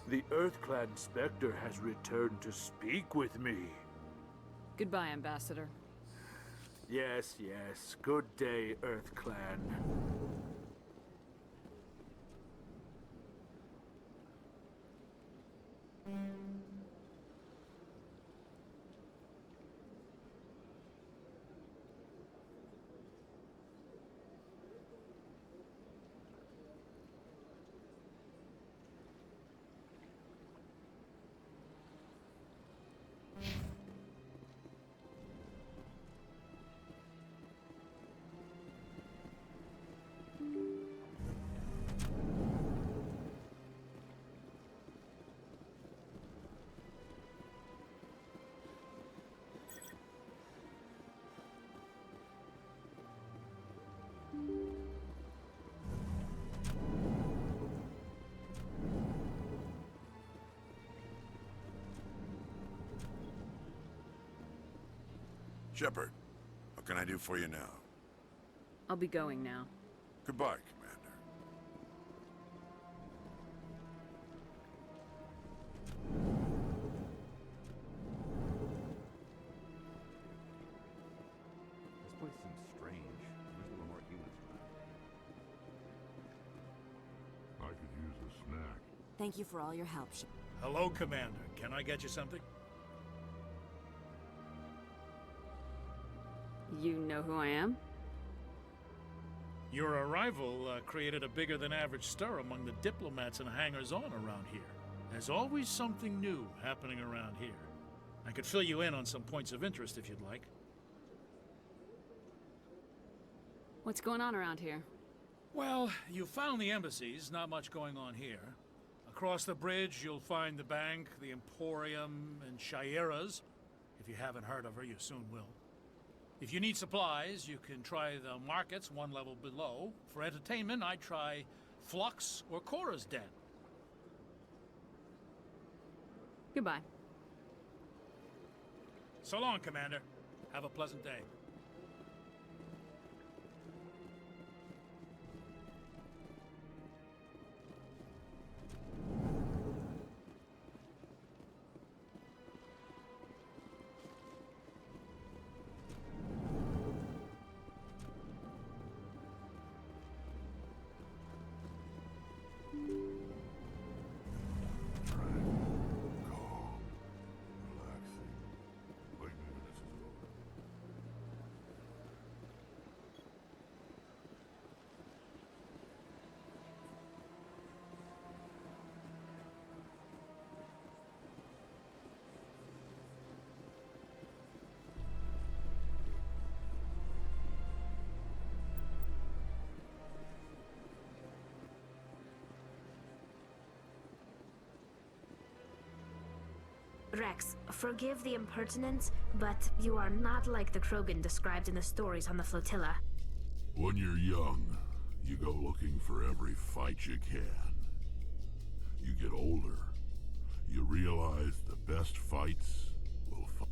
The EarthClan Spectre has returned to speak with me. Goodbye, Ambassador. Yes, yes. Good day, EarthClan. Shepard, what can I do for you now? I'll be going now. Goodbye, Commander. This place seems strange. There's a little more humans around. I could use a snack. Thank you for all your help. Hello, Commander. Can I get you something? You know who I am? Your arrival created a bigger-than-average stir among the diplomats and hangers-on around here. There's always something new happening around here. I could fill you in on some points of interest if you'd like. What's going on around here? Well, you found the embassies, not much going on here. Across the bridge, you'll find the bank, the Emporium, and Shaira's. If you haven't heard of her, you soon will. If you need supplies, you can try the markets one level below. For entertainment, I'd try Flux or Cora's Den. Goodbye. So long, Commander. Have a pleasant day. Rex, forgive the impertinence, but you are not like the Krogan described in the stories on the flotilla. When you're young, you go looking for every fight you can. You get older, you realize the best fights will fight.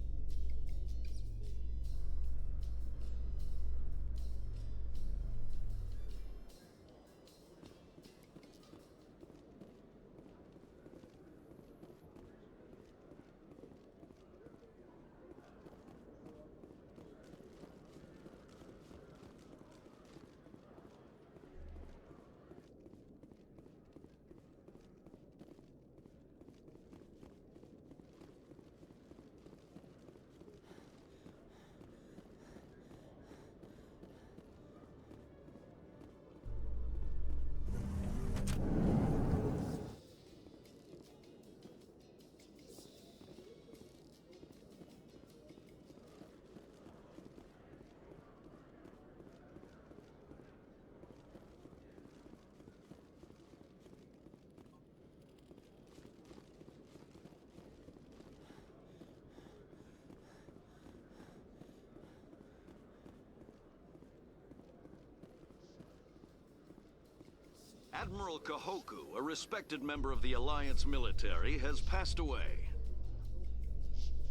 Admiral Kahoku, a respected member of the Alliance military, has passed away.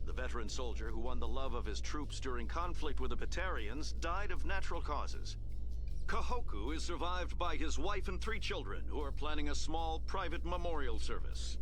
The veteran soldier who won the love of his troops during conflict with the Batarians died of natural causes. Kahoku is survived by his wife and 3 children, who are planning a small, private memorial service.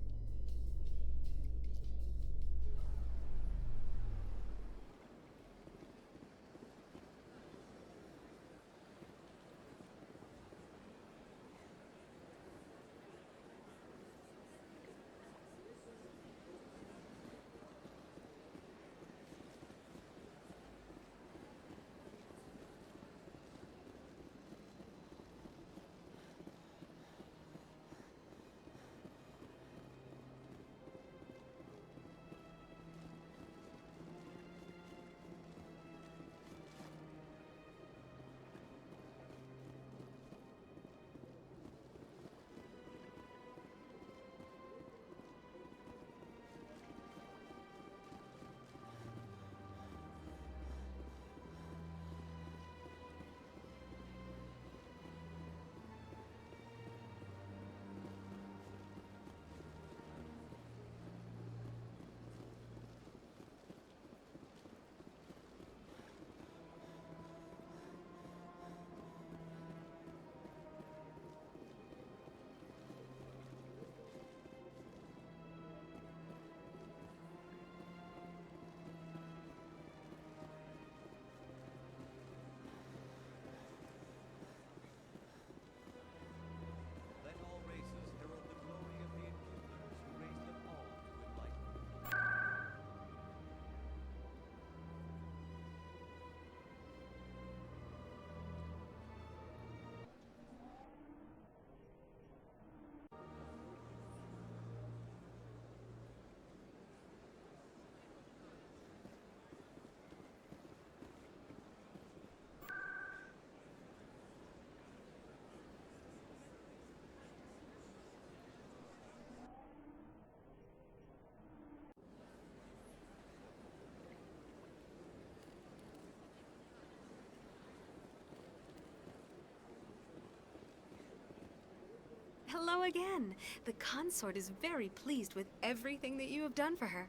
Hello again. The consort is very pleased with everything that you have done for her.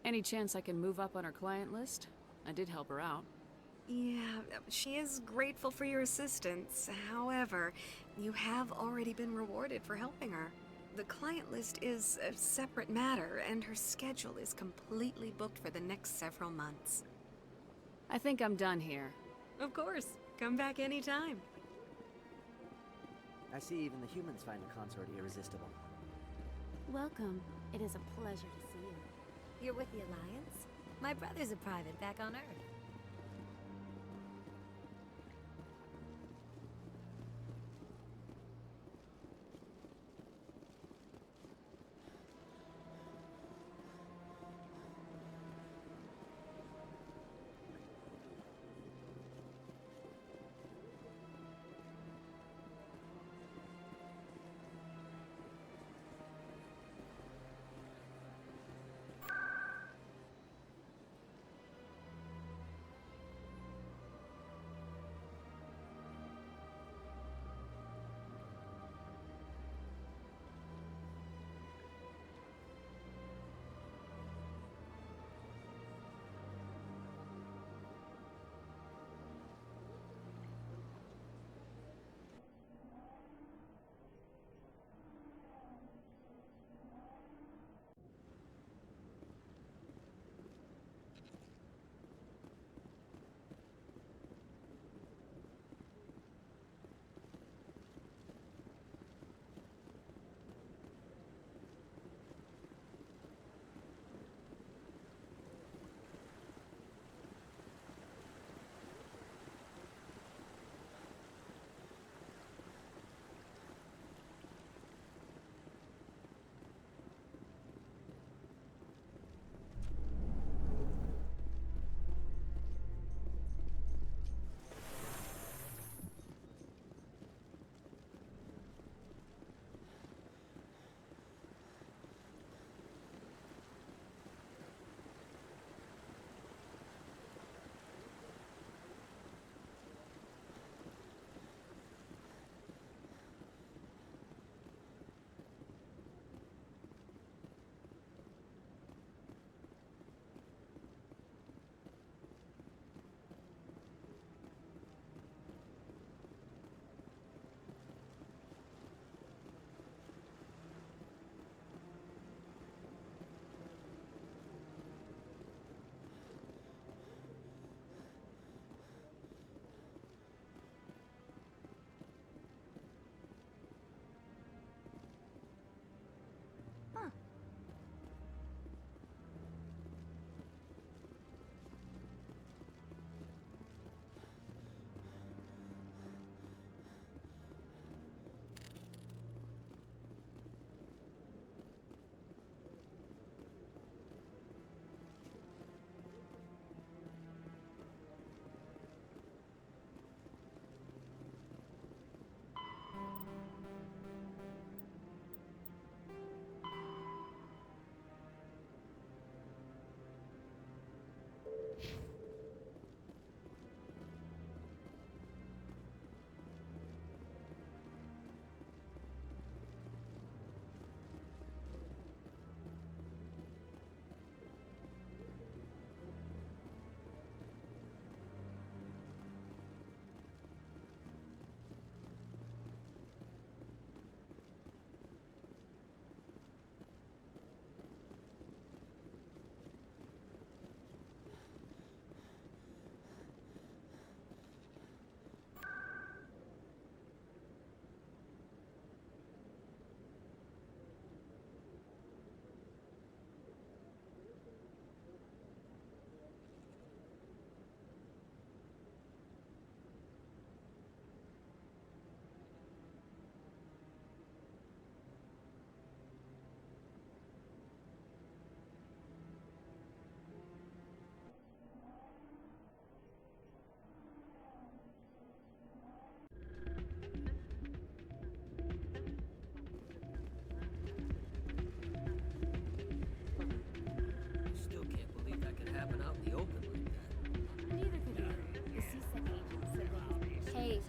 Any chance I can move up on her client list? I did help her out. Yeah, she is grateful for your assistance. However, you have already been rewarded for helping her. The client list is a separate matter, and her schedule is completely booked for the next several months. I think I'm done here. Of course. Come back anytime. I see even the humans find the consort irresistible. Welcome. It is a pleasure to see you. You're with the Alliance? My brother's a private back on Earth.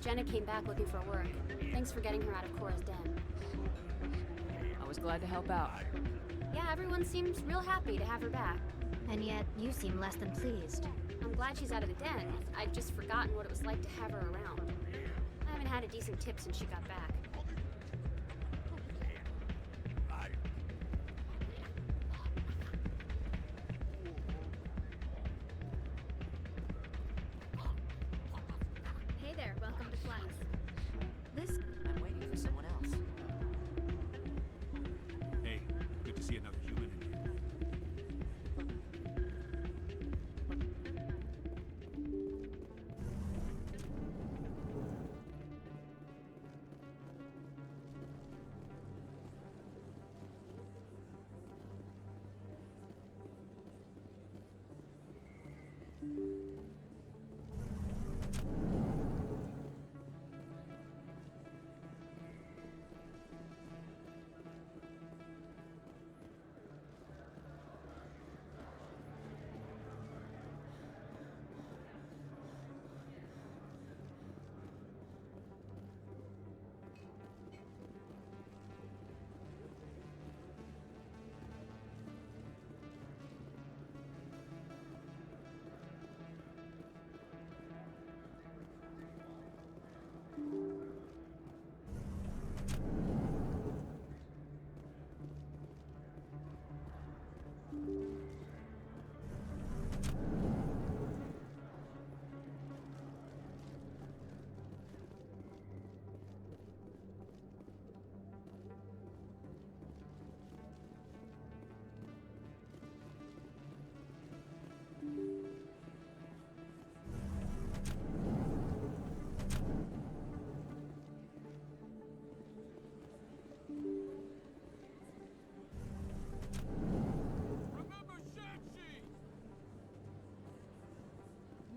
Jenna came back looking for work. Thanks for getting her out of Cora's den. I was glad to help out. Yeah, everyone seems real happy to have her back. And yet, you seem less than pleased. I'm glad she's out of the den. I've just forgotten what it was like to have her around. I haven't had a decent tip since she got back. Hey there, welcome to class. This... I'm waiting for someone else. Hey, good to see another human in here.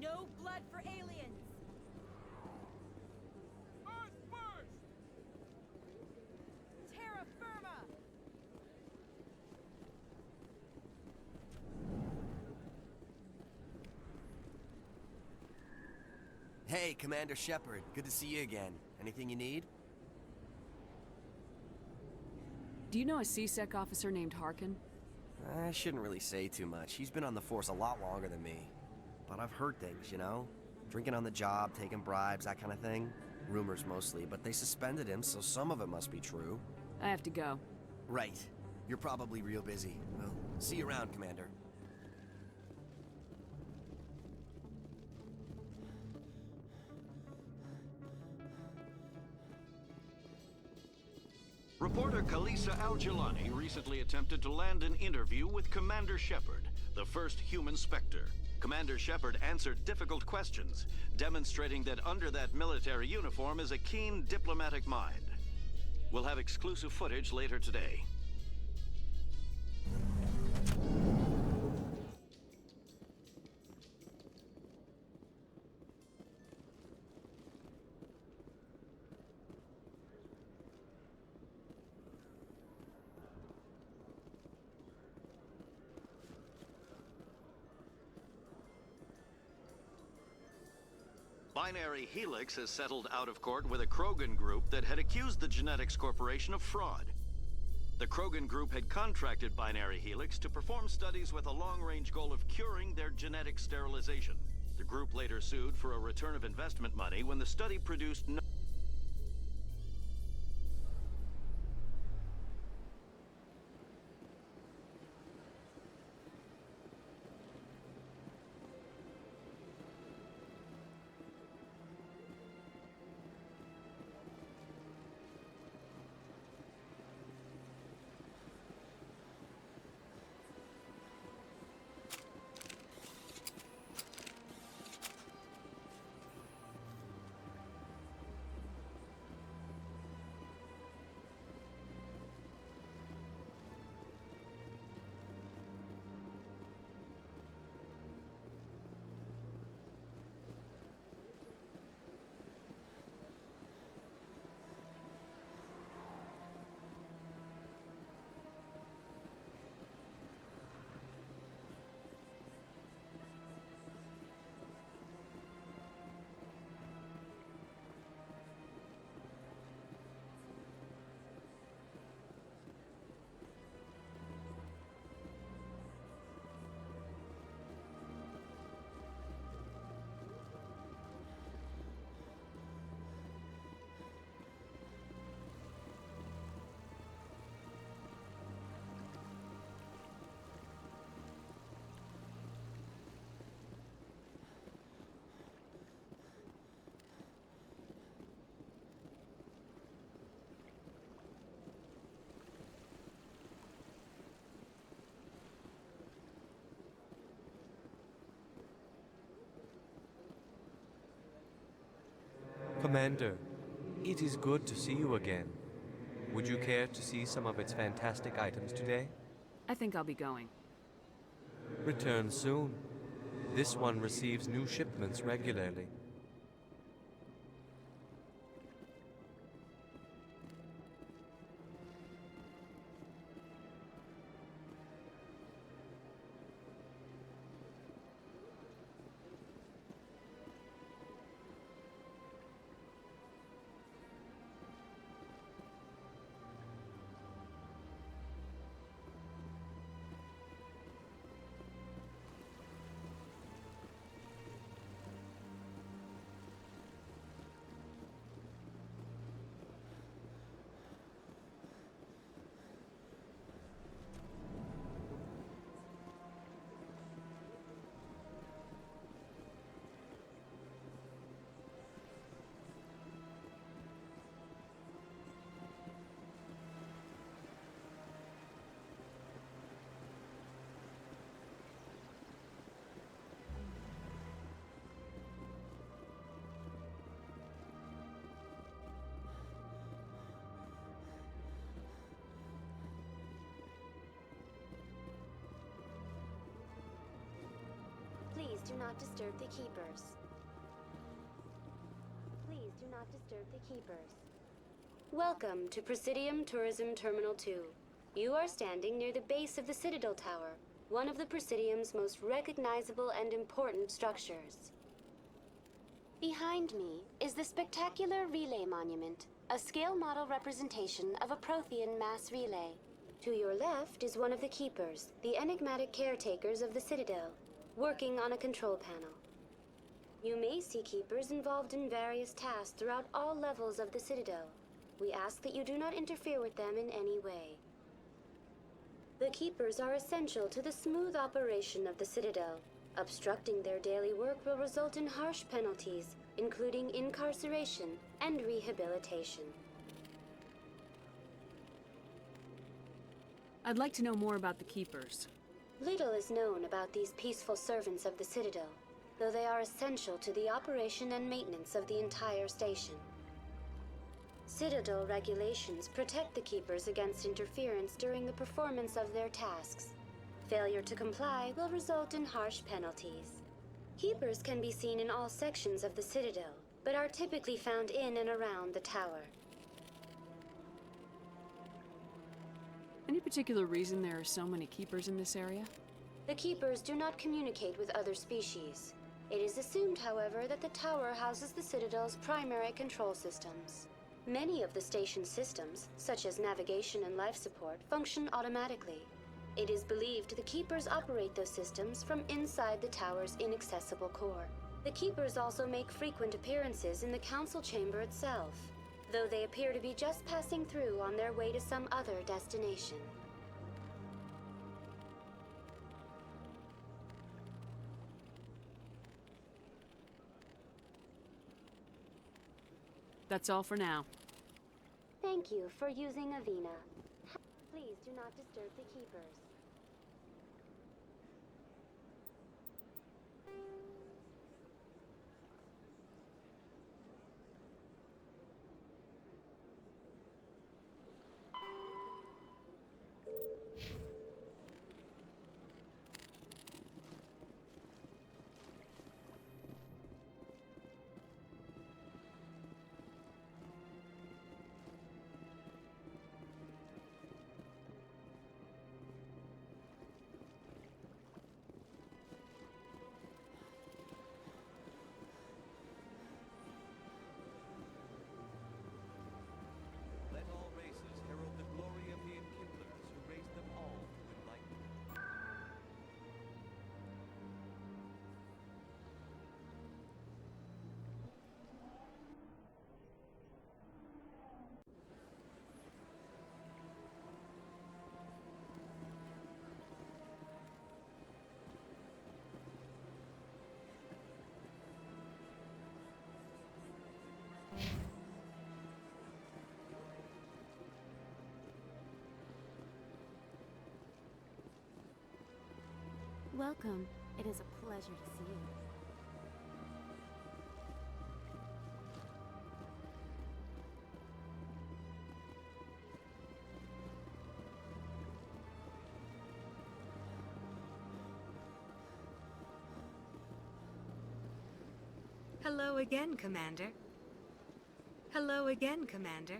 No blood for aliens! Earth first! Terra firma! Hey, Commander Shepard. Good to see you again. Anything you need? Do you know a C-Sec officer named Harkin? I shouldn't really say too much. He's been on the force a lot longer than me. But I've heard things, you know? Drinking on the job, taking bribes, that kind of thing. Rumors mostly, but they suspended him, so some of it must be true. I have to go. Right. You're probably real busy. Well, see you around, Commander. Reporter Kalisa Al-Jilani recently attempted to land an interview with Commander Shepard, the first human Spectre. Commander Shepard answered difficult questions, demonstrating that under that military uniform is a keen diplomatic mind. We'll have exclusive footage later today. Binary Helix has settled out of court with a Krogan group that had accused the Genetics Corporation of fraud. The Krogan group had contracted Binary Helix to perform studies with a long-range goal of curing their genetic sterilization. The group later sued for a return of investment money when the study produced no... Commander, it is good to see you again. Would you care to see some of its fantastic items today? I think I'll be going. Return soon. This one receives new shipments regularly. Please do not disturb the keepers. Please do not disturb the keepers. Welcome to Presidium Tourism Terminal 2. You are standing near the base of the Citadel Tower, one of the Presidium's most recognizable and important structures. Behind me is the spectacular relay monument, a scale model representation of a Prothean mass relay. To your left is one of the keepers, the enigmatic caretakers of the Citadel, working on a control panel. You may see keepers involved in various tasks throughout all levels of the Citadel. We ask that you do not interfere with them in any way. The keepers are essential to the smooth operation of the Citadel. Obstructing their daily work will result in harsh penalties, including incarceration and rehabilitation. I'd like to know more about the keepers. Little is known about these peaceful servants of the Citadel, though they are essential to the operation and maintenance of the entire station. Citadel regulations protect the keepers against interference during the performance of their tasks. Failure to comply will result in harsh penalties. Keepers can be seen in all sections of the Citadel, but are typically found in and around the tower. Any particular reason there are so many keepers in this area? The keepers do not communicate with other species. It is assumed, however, that the tower houses the Citadel's primary control systems. Many of the station's systems, such as navigation and life support, function automatically. It is believed the keepers operate those systems from inside the tower's inaccessible core. The keepers also make frequent appearances in the council chamber itself, though they appear to be just passing through on their way to some other destination. That's all for now. Thank you for using Avena. Please do not disturb the keepers. Let all races herald the glory of the enkindlers who raised them all to enlightenment. Welcome. It is a pleasure to see you. Hello again, Commander. Hello again, Commander.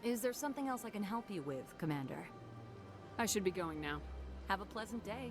Is there something else I can help you with, Commander? I should be going now. Have a pleasant day.